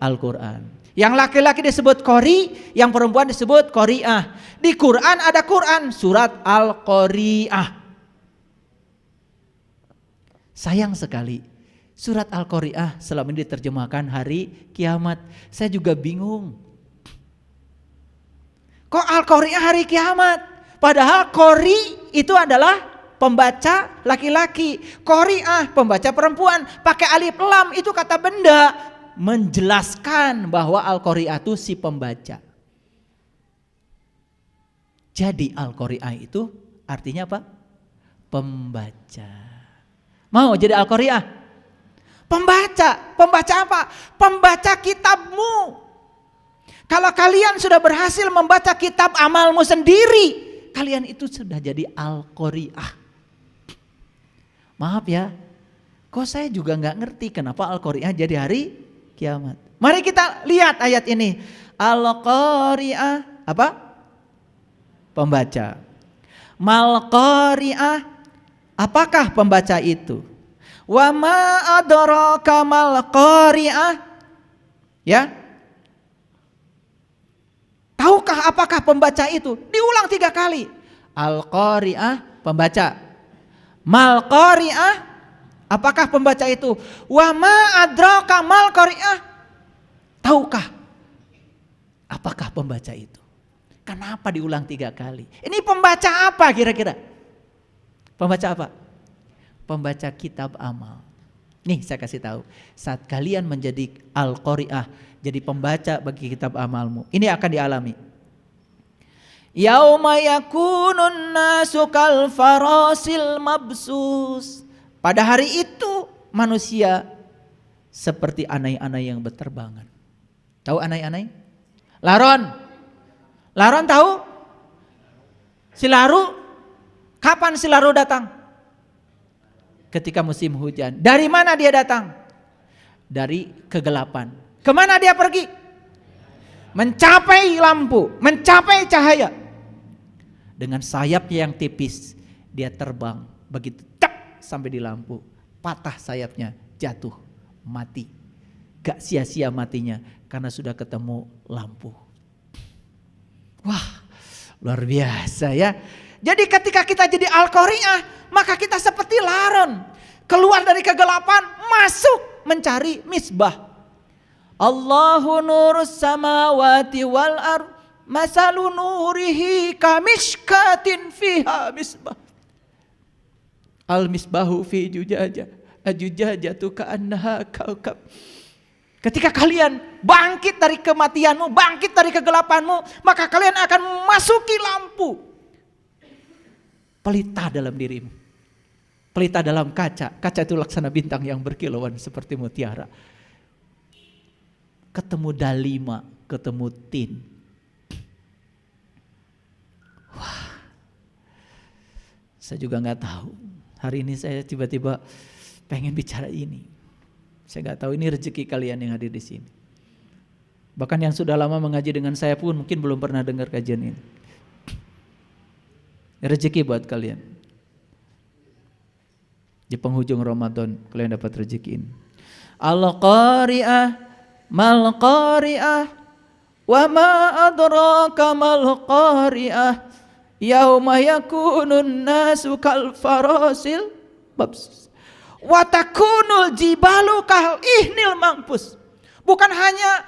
Al-Quran. Yang laki-laki disebut qori, yang perempuan disebut qori'ah. Di Quran ada Quran surat Al-Qori'ah. Sayang sekali surat Al-Qori'ah selama ini diterjemahkan hari kiamat. Saya juga bingung. Kok Al-Qori'ah hari kiamat? Padahal qori itu adalah pembaca laki-laki, qori'ah pembaca perempuan. Pakai alif lam itu kata benda menjelaskan bahwa Al-Qori'ah itu si pembaca. Jadi Al-Qori'ah itu artinya apa? Pembaca. Mau jadi Al-Qori'ah? Pembaca apa? Pembaca kitabmu. Kalau kalian sudah berhasil membaca kitab amalmu sendiri, kalian itu sudah jadi Al-Qori'ah. Maaf ya, kok saya juga gak ngerti kenapa Al-Qori'ah jadi hari kiamat. Mari kita lihat ayat ini. Al-Qari'ah apa? Pembaca. Mal-Qari'ah, apakah pembaca itu? Wa ma adraka mal-Qari'ah? Ya. Tahukah apakah pembaca itu? Diulang 3 kali. Al-Qari'ah, pembaca. Mal-Qari'ah, apakah pembaca itu? Wa ma adraka mal qari'ah. Tahukah apakah pembaca itu? Kenapa diulang 3 kali? Ini pembaca apa kira-kira? Pembaca apa? Pembaca kitab amal. Nih saya kasih tahu. Saat kalian menjadi Al-Qari'ah, jadi pembaca bagi kitab amalmu, ini akan dialami. Yauma yakunun nasu kal farasil mabsus. Pada hari itu manusia seperti anai-anai yang berterbangan. Tahu anai-anai? Laron tahu? Silaru? Kapan silaru datang? Ketika musim hujan. Dari mana dia datang? Dari kegelapan. Kemana dia pergi? Mencapai lampu, mencapai cahaya. Dengan sayapnya yang tipis, dia terbang begitu sampai di lampu, patah sayapnya, jatuh, mati. Gak sia-sia matinya karena sudah ketemu lampu. Wah, luar biasa ya. Jadi ketika kita jadi Al-Qari'ah, maka kita seperti laron, keluar dari kegelapan, masuk mencari misbah. Allahu nurus samawati wal ard, masalu nurihi kamishkatin fiha misbah. Al-misbahu fi jujajah, ajujajatu ka'annaha kaukab. Ketika kalian bangkit dari kematianmu, bangkit dari kegelapanmu, maka kalian akan memasuki lampu. Pelita dalam dirimu. Pelita dalam kaca. Kaca itu laksana bintang yang berkilauan seperti mutiara. Ketemu dalima, ketemu tin. Wah, Saya juga nggak tahu. Hari ini saya tiba-tiba pengen bicara ini. Saya nggak tahu ini rezeki kalian yang hadir di sini. Bahkan yang sudah lama mengaji dengan saya pun mungkin belum pernah dengar kajian ini. Rezeki buat kalian. Di penghujung Ramadan kalian dapat rezeki ini. Al-Qari'ah, mal-Qari'ah, wa ma adraka mal-Qari'ah, yauma yakunun nasu kal farasil babs, wa takunul jibalu kal ihnil mangpus. Bukan hanya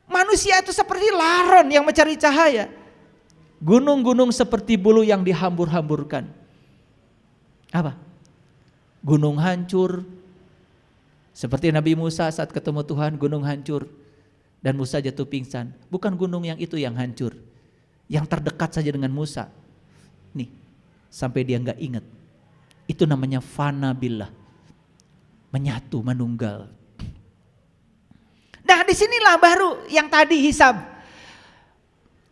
manusia itu seperti laron yang mencari cahaya. Gunung-gunung seperti bulu yang dihambur-hamburkan. Apa? Gunung hancur. Seperti Nabi Musa saat ketemu Tuhan, gunung hancur. Dan Musa jatuh pingsan. Bukan gunung yang itu yang hancur. Yang terdekat saja dengan Musa. Nih, sampai dia gak ingat. Itu namanya fana billah. Menyatu, menunggal. Nah disinilah baru yang tadi hisab.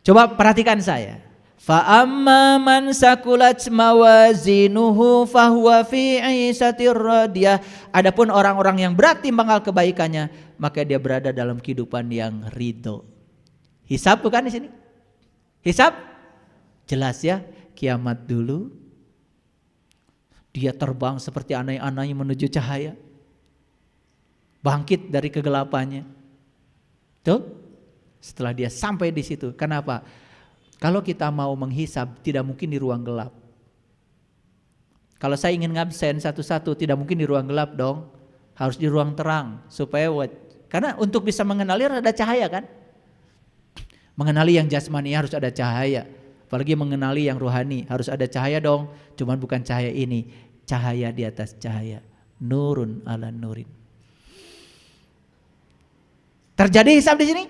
Coba perhatikan saya. Fa amma man sakulat mawazinuhu fahuwa fi 'ishatir radiyah. Adapun orang-orang yang berat timbangan kebaikannya, maka dia berada dalam kehidupan yang ridho. Hisab bukan di sini? Hisab jelas ya, kiamat dulu. Dia terbang seperti anai-anai menuju cahaya. Bangkit dari kegelapannya. Tuh. Setelah dia sampai di situ, kenapa? Kalau kita mau menghisab, tidak mungkin di ruang gelap. Kalau saya ingin ngabsen satu-satu, tidak mungkin di ruang gelap dong. Harus di ruang terang, supaya karena untuk bisa mengenali ada cahaya kan? Mengenali yang jasmani harus ada cahaya. Apalagi mengenali yang rohani harus ada cahaya dong. Cuman bukan cahaya ini, cahaya di atas cahaya. Nurun ala nurin. Terjadi hisab di sini?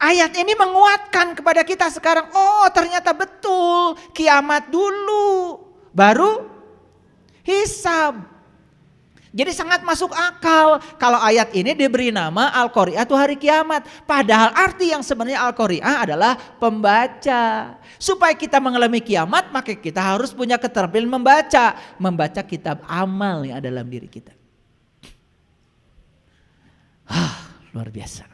Ayat ini menguatkan kepada kita sekarang, oh ternyata betul kiamat dulu, baru hisab. Jadi sangat masuk akal kalau ayat ini diberi nama Al-Qari'ah itu hari kiamat. Padahal arti yang sebenarnya Al-Qari'ah adalah pembaca. Supaya kita mengalami kiamat maka kita harus punya keterampilan membaca. Membaca kitab amal yang ada dalam diri kita. Luar biasa.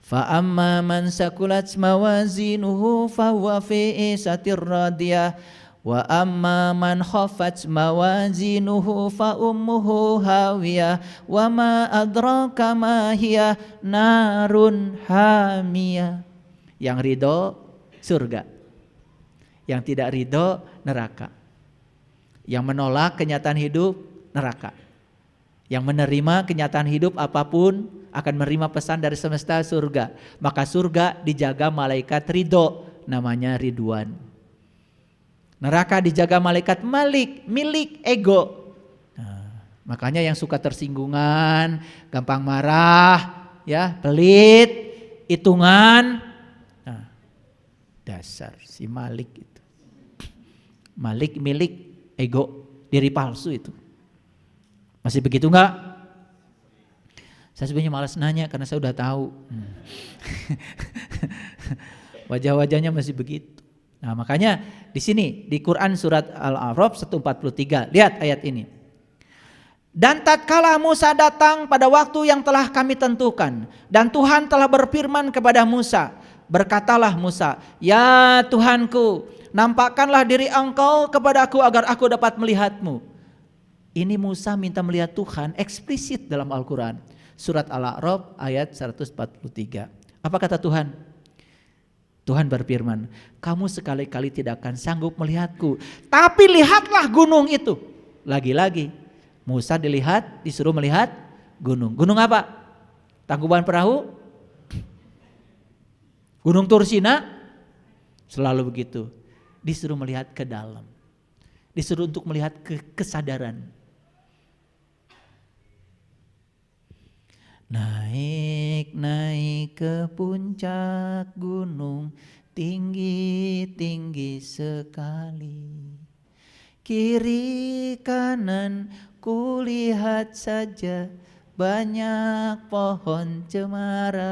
Fa amma man sakulat mawazinuhu fahuwa fi 'ishatir radiyah wa amma man khaffat mawazinuhu fa ummuhu hawiyah wa ma adraka ma hiya narun hamiyah. Yang ridho surga, yang tidak ridho neraka. Yang menolak kenyataan hidup neraka. Yang menerima kenyataan hidup apapun akan menerima pesan dari semesta surga. Maka surga dijaga malaikat ridho, namanya Ridwan. Neraka dijaga malaikat milik ego. Nah, makanya yang suka tersinggungan, gampang marah, ya, pelit, hitungan. Nah, dasar si Malik itu. Malik milik ego, diri palsu itu. Masih begitu enggak? Saya sebenarnya malas nanya karena saya udah tahu. Wajah-wajahnya masih begitu. Nah makanya di sini di Quran surat Al-A'raf 143. Lihat ayat ini. Dan tatkala Musa datang pada waktu yang telah kami tentukan. Dan Tuhan telah berfirman kepada Musa. Berkatalah Musa, ya Tuhanku, nampakkanlah diri engkau kepadaku agar aku dapat melihatmu. Ini Musa minta melihat Tuhan eksplisit dalam Al-Quran. Surat Al-A'raf ayat 143. Apa kata Tuhan? Tuhan berfirman, kamu sekali-kali tidak akan sanggup melihatku. Tapi lihatlah gunung itu. Lagi-lagi Musa disuruh melihat gunung. Gunung apa? Tangkuban Perahu? Gunung Tursina? Selalu begitu. Disuruh melihat ke dalam. Disuruh untuk melihat kesadaran. Naik ke puncak gunung, tinggi-tinggi sekali. Kiri kanan kulihat saja banyak pohon cemara.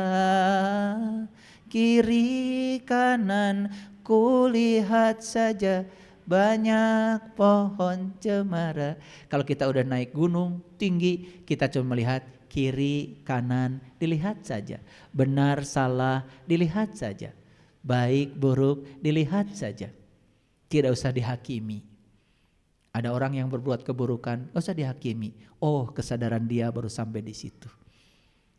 Kiri kanan kulihat saja banyak pohon cemara. Kalau kita udah naik gunung tinggi, kita cuma melihat kiri, kanan, dilihat saja. Benar, salah, dilihat saja. Baik, buruk, dilihat saja. Tidak usah dihakimi. Ada orang yang berbuat keburukan, gak usah dihakimi. Oh, kesadaran dia baru sampai di situ.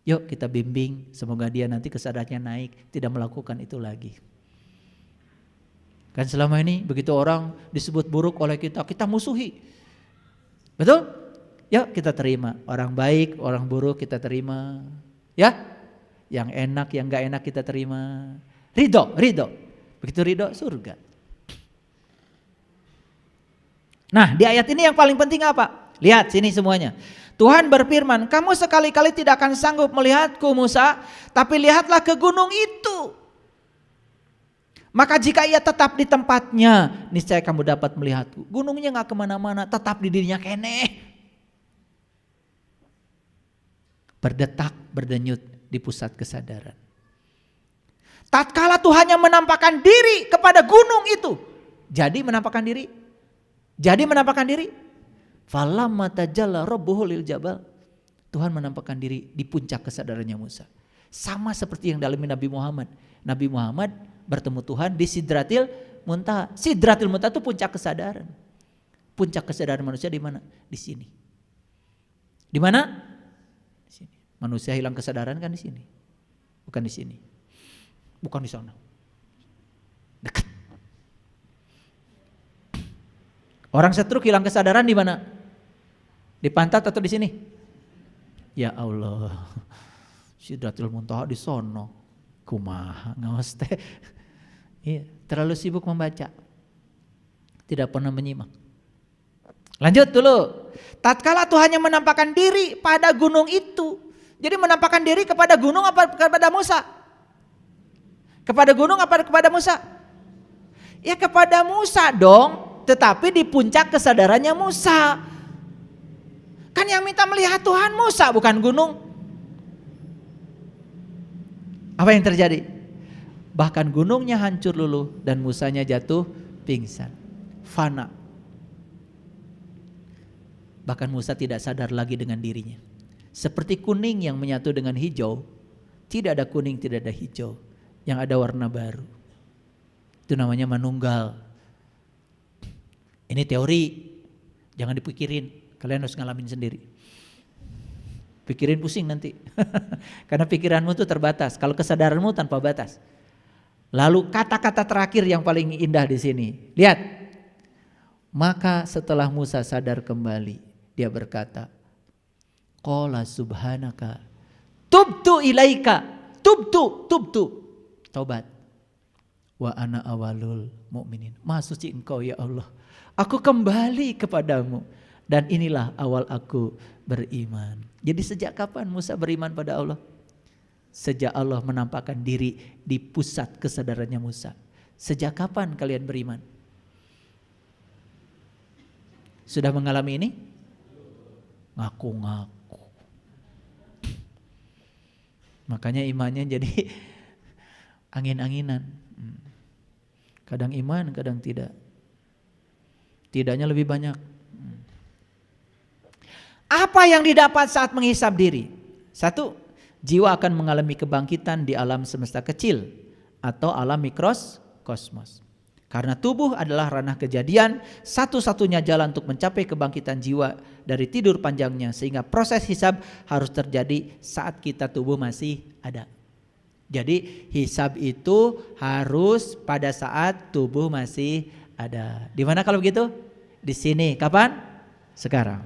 Yuk kita bimbing, semoga dia nanti kesadarannya naik, tidak melakukan itu lagi. Kan selama ini begitu orang disebut buruk oleh kita, kita musuhi. Betul? Yuk kita terima. Orang baik, orang buruk kita terima. Ya? Yang enak, yang gak enak kita terima. Ridho. Begitu ridho, surga. Nah, di ayat ini yang paling penting apa? Lihat sini semuanya. Tuhan berfirman, kamu sekali-kali tidak akan sanggup melihatku Musa, tapi lihatlah ke gunung itu. Maka jika ia tetap di tempatnya, niscaya kamu dapat melihatku. Gunungnya gak kemana-mana, tetap di dirinya keneh. Berdetak, berdenyut di pusat kesadaran. Tatkala Tuhan yang menampakkan diri kepada gunung itu. Jadi menampakkan diri. Falamma tajalla rabbuhu lil jabal. Tuhan menampakkan diri di puncak kesadarannya Musa. Sama seperti yang dialami Nabi Muhammad. Nabi Muhammad bertemu Tuhan di Sidratil Muntaha. Sidratil Muntaha itu puncak kesadaran. Puncak kesadaran manusia di mana? Di sini. Di mana? Di sini. Manusia hilang kesadaran kan di sini. Bukan di sini. Bukan di sana. Dekat. Orang stroke hilang kesadaran di mana? Di pantat atau di sini? Ya Allah. Sidratil Muntaha di sono. Kumaha ngawas teh. Iya, terlalu sibuk membaca. Tidak pernah menyimak. Lanjut dulu. Tatkala Tuhan yang menampakkan diri pada gunung itu. Jadi menampakkan diri kepada gunung apa kepada Musa? Kepada gunung apa kepada Musa? Ya kepada Musa dong. Tetapi di puncak kesadarannya Musa. Kan yang minta melihat Tuhan Musa bukan gunung. Apa yang terjadi? Bahkan gunungnya hancur luluh dan Musanya jatuh pingsan. Fana. Bahkan Musa tidak sadar lagi dengan dirinya. Seperti kuning yang menyatu dengan hijau. Tidak ada kuning, tidak ada hijau. Yang ada warna baru. Itu namanya manunggal. Ini teori, jangan dipikirin, kalian harus ngalamin sendiri. Pikirin pusing nanti, karena pikiranmu itu terbatas, kalau kesadaranmu tanpa batas. Lalu kata-kata terakhir yang paling indah di sini, lihat. Maka setelah Musa sadar kembali, dia berkata, Qala subhanaka, tubtu ilaika, tubtu, taubat. Wa ana awalul mu'minin, maha suci engkau ya Allah. Aku kembali kepadamu dan inilah awal aku beriman. Jadi sejak kapan Musa beriman pada Allah? Sejak Allah menampakkan diri di pusat kesadarannya Musa. Sejak kapan kalian beriman? Sudah mengalami ini? Ngaku-ngaku. Makanya imannya jadi angin-anginan. Kadang iman, kadang tidak. Tidaknya lebih banyak. Apa yang didapat saat menghisap diri? Satu, jiwa akan mengalami kebangkitan di alam semesta kecil atau alam mikrokosmos. Karena tubuh adalah ranah kejadian, satu-satunya jalan untuk mencapai kebangkitan jiwa dari tidur panjangnya, sehingga proses hisab harus terjadi saat kita tubuh masih ada. Jadi hisab itu harus pada saat tubuh masih ada. Di mana kalau begitu? Di sini. Kapan? Sekarang.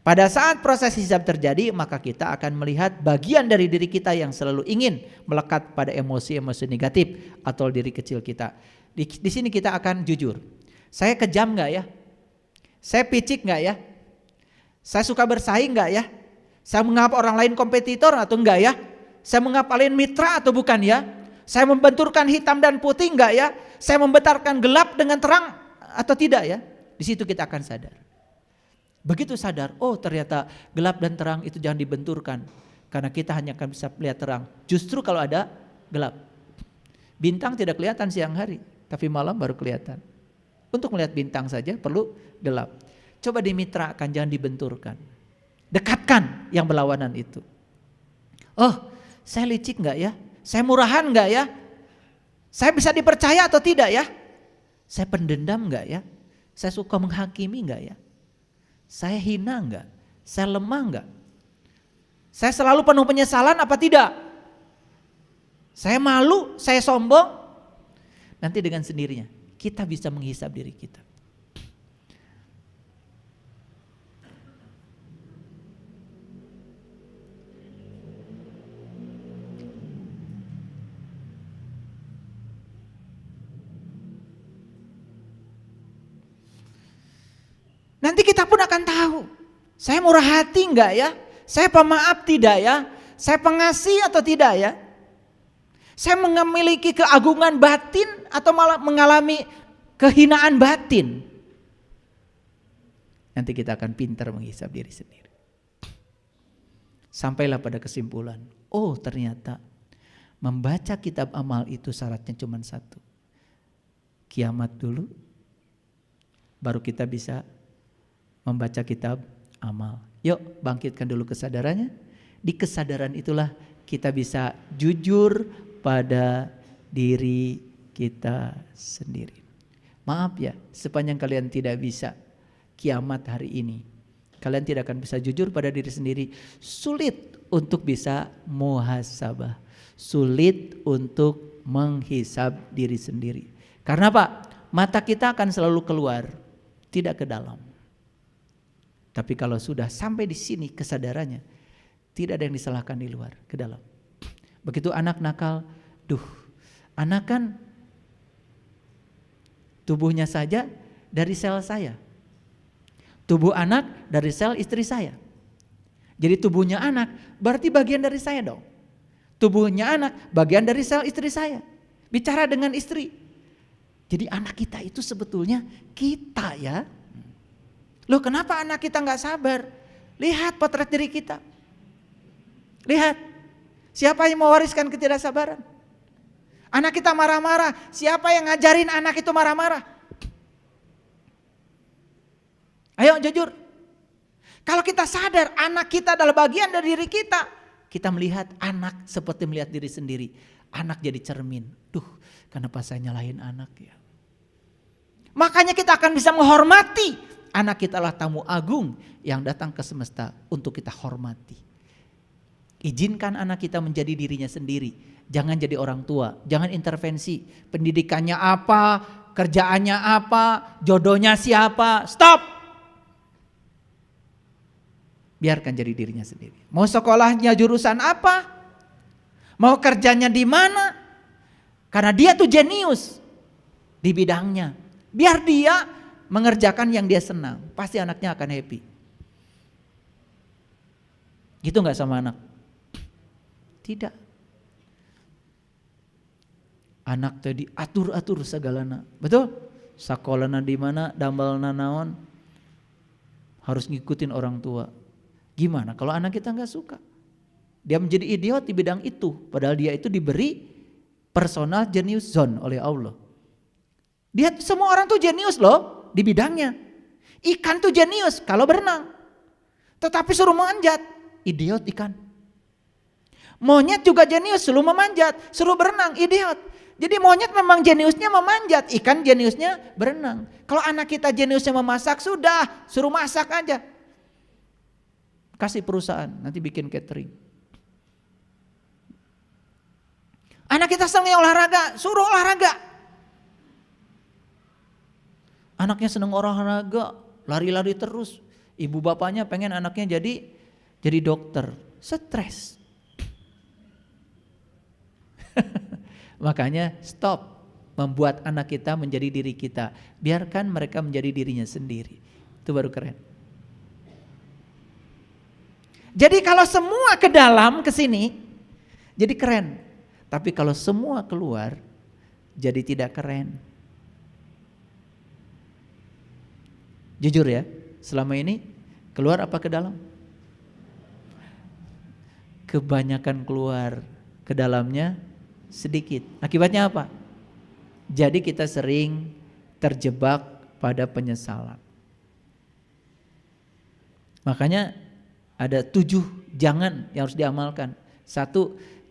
Pada saat proses hisab terjadi, maka kita akan melihat bagian dari diri kita yang selalu ingin melekat pada emosi-emosi negatif atau diri kecil kita. Di sini kita akan jujur. Saya kejam nggak ya? Saya picik nggak ya? Saya suka bersaing nggak ya? Saya menganggap orang lain kompetitor atau enggak ya? Saya menganggap kalian mitra atau bukan ya? Saya membenturkan hitam dan putih enggak ya? Saya membentarkan gelap dengan terang atau tidak ya? Di situ kita akan sadar. Begitu sadar, oh ternyata gelap dan terang itu jangan dibenturkan. Karena kita hanya akan bisa melihat terang. Justru kalau ada gelap. Bintang tidak kelihatan siang hari, tapi malam baru kelihatan. Untuk melihat bintang saja perlu gelap. Coba dimitrakan, jangan dibenturkan. Dekatkan yang berlawanan itu. Oh, saya licik enggak ya? Saya murahan enggak ya? Saya bisa dipercaya atau tidak ya? Saya pendendam enggak ya? Saya suka menghakimi enggak ya? Saya hina enggak? Saya lemah enggak? Saya selalu penuh penyesalan apa tidak? Saya malu, saya sombong. Nanti dengan sendirinya kita bisa menghisap diri kita. Nanti kita pun akan tahu, saya murah hati enggak ya? Saya pemaaf tidak ya? Saya pengasih atau tidak ya? Saya memiliki keagungan batin atau malah mengalami kehinaan batin? Nanti kita akan pintar menghisap diri sendiri. Sampailah pada kesimpulan, oh ternyata membaca kitab amal itu syaratnya cuma satu. Kiamat dulu, baru kita bisa membaca kitab amal. Yuk bangkitkan dulu kesadarannya. Di kesadaran itulah kita bisa jujur pada diri kita sendiri. Maaf ya, sepanjang kalian tidak bisa kiamat hari ini, kalian tidak akan bisa jujur pada diri sendiri. Sulit untuk bisa muhasabah, sulit untuk menghisab diri sendiri. Karena apa? Mata kita akan selalu keluar, tidak ke dalam. Tapi kalau sudah sampai di sini kesadarannya, tidak ada yang disalahkan di luar, ke dalam. Begitu anak nakal, anak kan tubuhnya saja dari sel saya. Tubuh anak dari sel istri saya. Jadi tubuhnya anak berarti bagian dari saya dong. Tubuhnya anak bagian dari sel istri saya. Bicara dengan istri. Jadi anak kita itu sebetulnya kita ya. Loh kenapa anak kita gak sabar? Lihat potret diri kita. Lihat. Siapa yang mewariskan ketidaksabaran? Anak kita marah-marah. Siapa yang ngajarin anak itu marah-marah? Ayo jujur. Kalau kita sadar anak kita adalah bagian dari diri kita. Kita melihat anak seperti melihat diri sendiri. Anak jadi cermin. Kenapa saya nyalahin anak ya? Makanya kita akan bisa menghormati. Anak kita adalah tamu agung yang datang ke semesta untuk kita hormati. Izinkan anak kita menjadi dirinya sendiri. Jangan jadi orang tua, jangan intervensi. Pendidikannya apa, kerjaannya apa, jodohnya siapa, stop. Biarkan jadi dirinya sendiri. Mau sekolahnya jurusan apa, mau kerjanya di mana. Karena dia tuh jenius di bidangnya. Biar dia mengerjakan yang dia senang, pasti anaknya akan happy. Gitu gak sama anak? Tidak. Anak tadi atur-atur segalana, betul? Sakolana di mana, dambalna naon, harus ngikutin orang tua. Gimana kalau anak kita gak suka? Dia menjadi idiot di bidang itu, padahal dia itu diberi personal genius zone oleh Allah. Dia semua orang tuh jenius loh. Di bidangnya. Ikan tuh jenius kalau berenang. Tetapi suruh memanjat, idiot ikan. Monyet juga jenius, suruh memanjat, suruh berenang, idiot. Jadi monyet memang jeniusnya memanjat, ikan jeniusnya berenang. Kalau anak kita jeniusnya memasak, sudah suruh masak aja. Kasih perusahaan, nanti bikin catering. Anak kita senang olahraga, suruh olahraga. Anaknya senang olahraga, lari-lari terus. Ibu bapaknya pengen anaknya jadi dokter, stres. Makanya stop membuat anak kita menjadi diri kita. Biarkan mereka menjadi dirinya sendiri. Itu baru keren. Jadi kalau semua ke dalam ke sini jadi keren. Tapi kalau semua keluar jadi tidak keren. Jujur ya, selama ini keluar apa ke dalam? Kebanyakan keluar, ke dalamnya sedikit. Akibatnya apa? Jadi kita sering terjebak pada penyesalan. Makanya ada 7 jangan yang harus diamalkan. 1,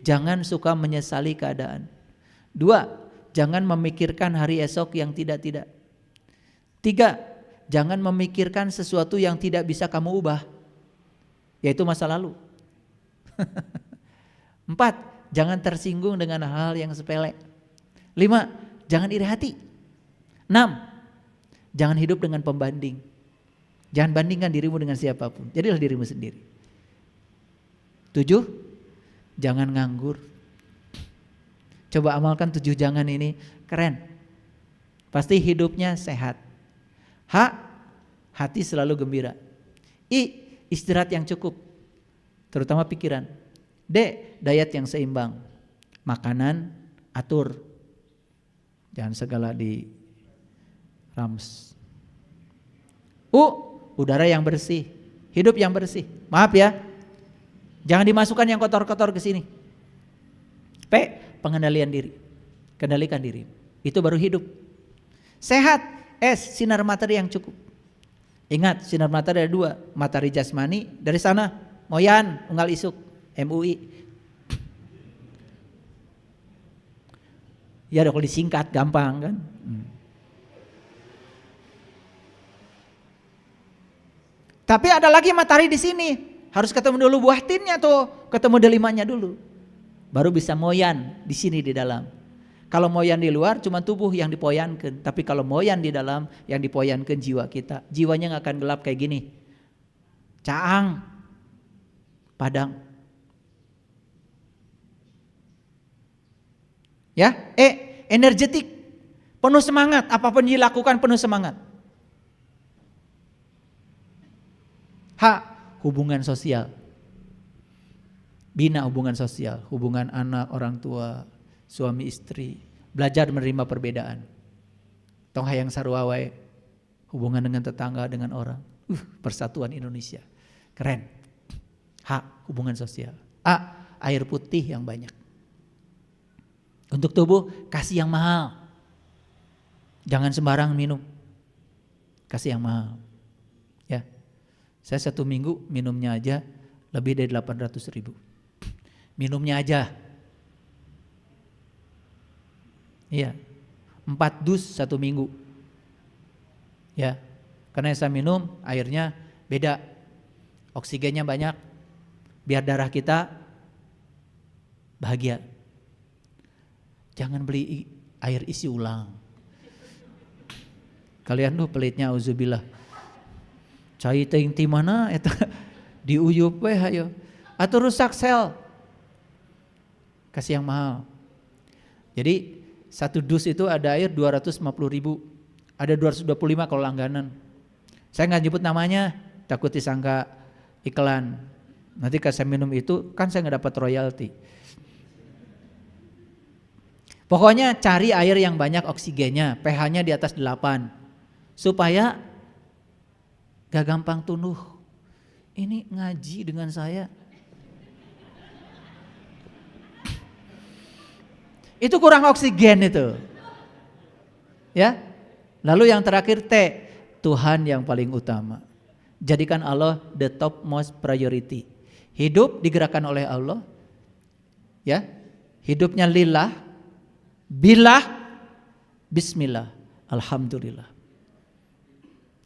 jangan suka menyesali keadaan. 2, jangan memikirkan hari esok yang tidak-tidak. 3, jangan memikirkan sesuatu yang tidak bisa kamu ubah, yaitu masa lalu. 4, jangan tersinggung dengan hal yang sepele. 5, jangan iri hati. 6, jangan hidup dengan pembanding. Jangan bandingkan dirimu dengan siapapun. Jadilah dirimu sendiri. 7, jangan nganggur. Coba amalkan 7 jangan ini, keren. Pasti hidupnya sehat. H, hati selalu gembira. I, istirahat yang cukup, terutama pikiran. D, diet yang seimbang. Makanan atur. Jangan segala di rams. U, udara yang bersih, hidup yang bersih. Maaf ya, jangan dimasukkan yang kotor-kotor ke sini. P, pengendalian diri. Kendalikan diri. Itu baru hidup. Sehat. S, sinar matahari yang cukup. Ingat, sinar matahari ada 2, matahari jasmani dari sana, Moyan, Unggal Isuk, MUI. Ya kalau disingkat gampang kan. Tapi ada lagi matahari di sini. Harus ketemu dulu buah tinnya tuh, ketemu delimanya dulu. Baru bisa moyan di sini di dalam. Kalau moyan di luar cuma tubuh yang dipoyankan, tapi kalau moyan di dalam yang dipoyankan jiwa kita. Jiwanya nggak akan gelap kayak gini. Caang, padang. Ya, energetik, penuh semangat, apapun dilakukan penuh semangat. H, hubungan sosial. Bina hubungan sosial, hubungan anak, orang tua, suami istri, belajar menerima perbedaan. Tong hayang saruawai, hubungan dengan tetangga, dengan orang. Persatuan Indonesia. Keren. H, hubungan sosial. A, air putih yang banyak. Untuk tubuh, kasih yang mahal. Jangan sembarang minum. Kasih yang mahal. Ya. Saya 1 minggu minumnya aja lebih dari 800.000. Minumnya aja. Iya. 4 dus 1 minggu. Ya. Karena yang saya minum airnya beda. Oksigennya banyak. Biar darah kita bahagia. Jangan beli air isi ulang. Kalian tuh pelitnya auzubillah. Cai ting ti mana eta diuyup we hayo. Atau rusak sel. Kasih yang mahal. Jadi 1 dus itu ada air 250.000. Ada 225 kalau langganan. Saya nggak nyebut namanya, takut disangka iklan. Nanti kalau saya minum itu kan saya nggak dapat royalti. Pokoknya cari air yang banyak oksigennya, pH-nya di atas 8. Supaya gak gampang tunduh. Ini ngaji dengan saya. Itu kurang oksigen itu. Ya. Lalu yang terakhir T, Tuhan yang paling utama. Jadikan Allah the topmost priority. Hidup digerakkan oleh Allah. Ya. Hidupnya lillah. Billah, bismillah, alhamdulillah.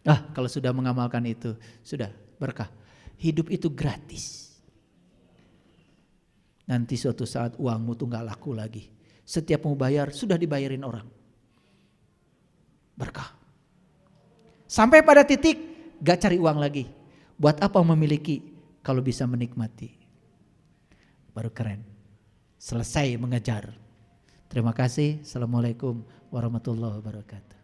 Kalau sudah mengamalkan itu, sudah berkah. Hidup itu gratis. Nanti suatu saat uangmu tuh gak laku lagi. Setiap mau bayar, sudah dibayarin orang. Berkah. Sampai pada titik gak cari uang lagi. Buat apa memiliki kalau bisa menikmati? Baru keren. Selesai mengejar. Terima kasih. Assalamualaikum warahmatullahi wabarakatuh.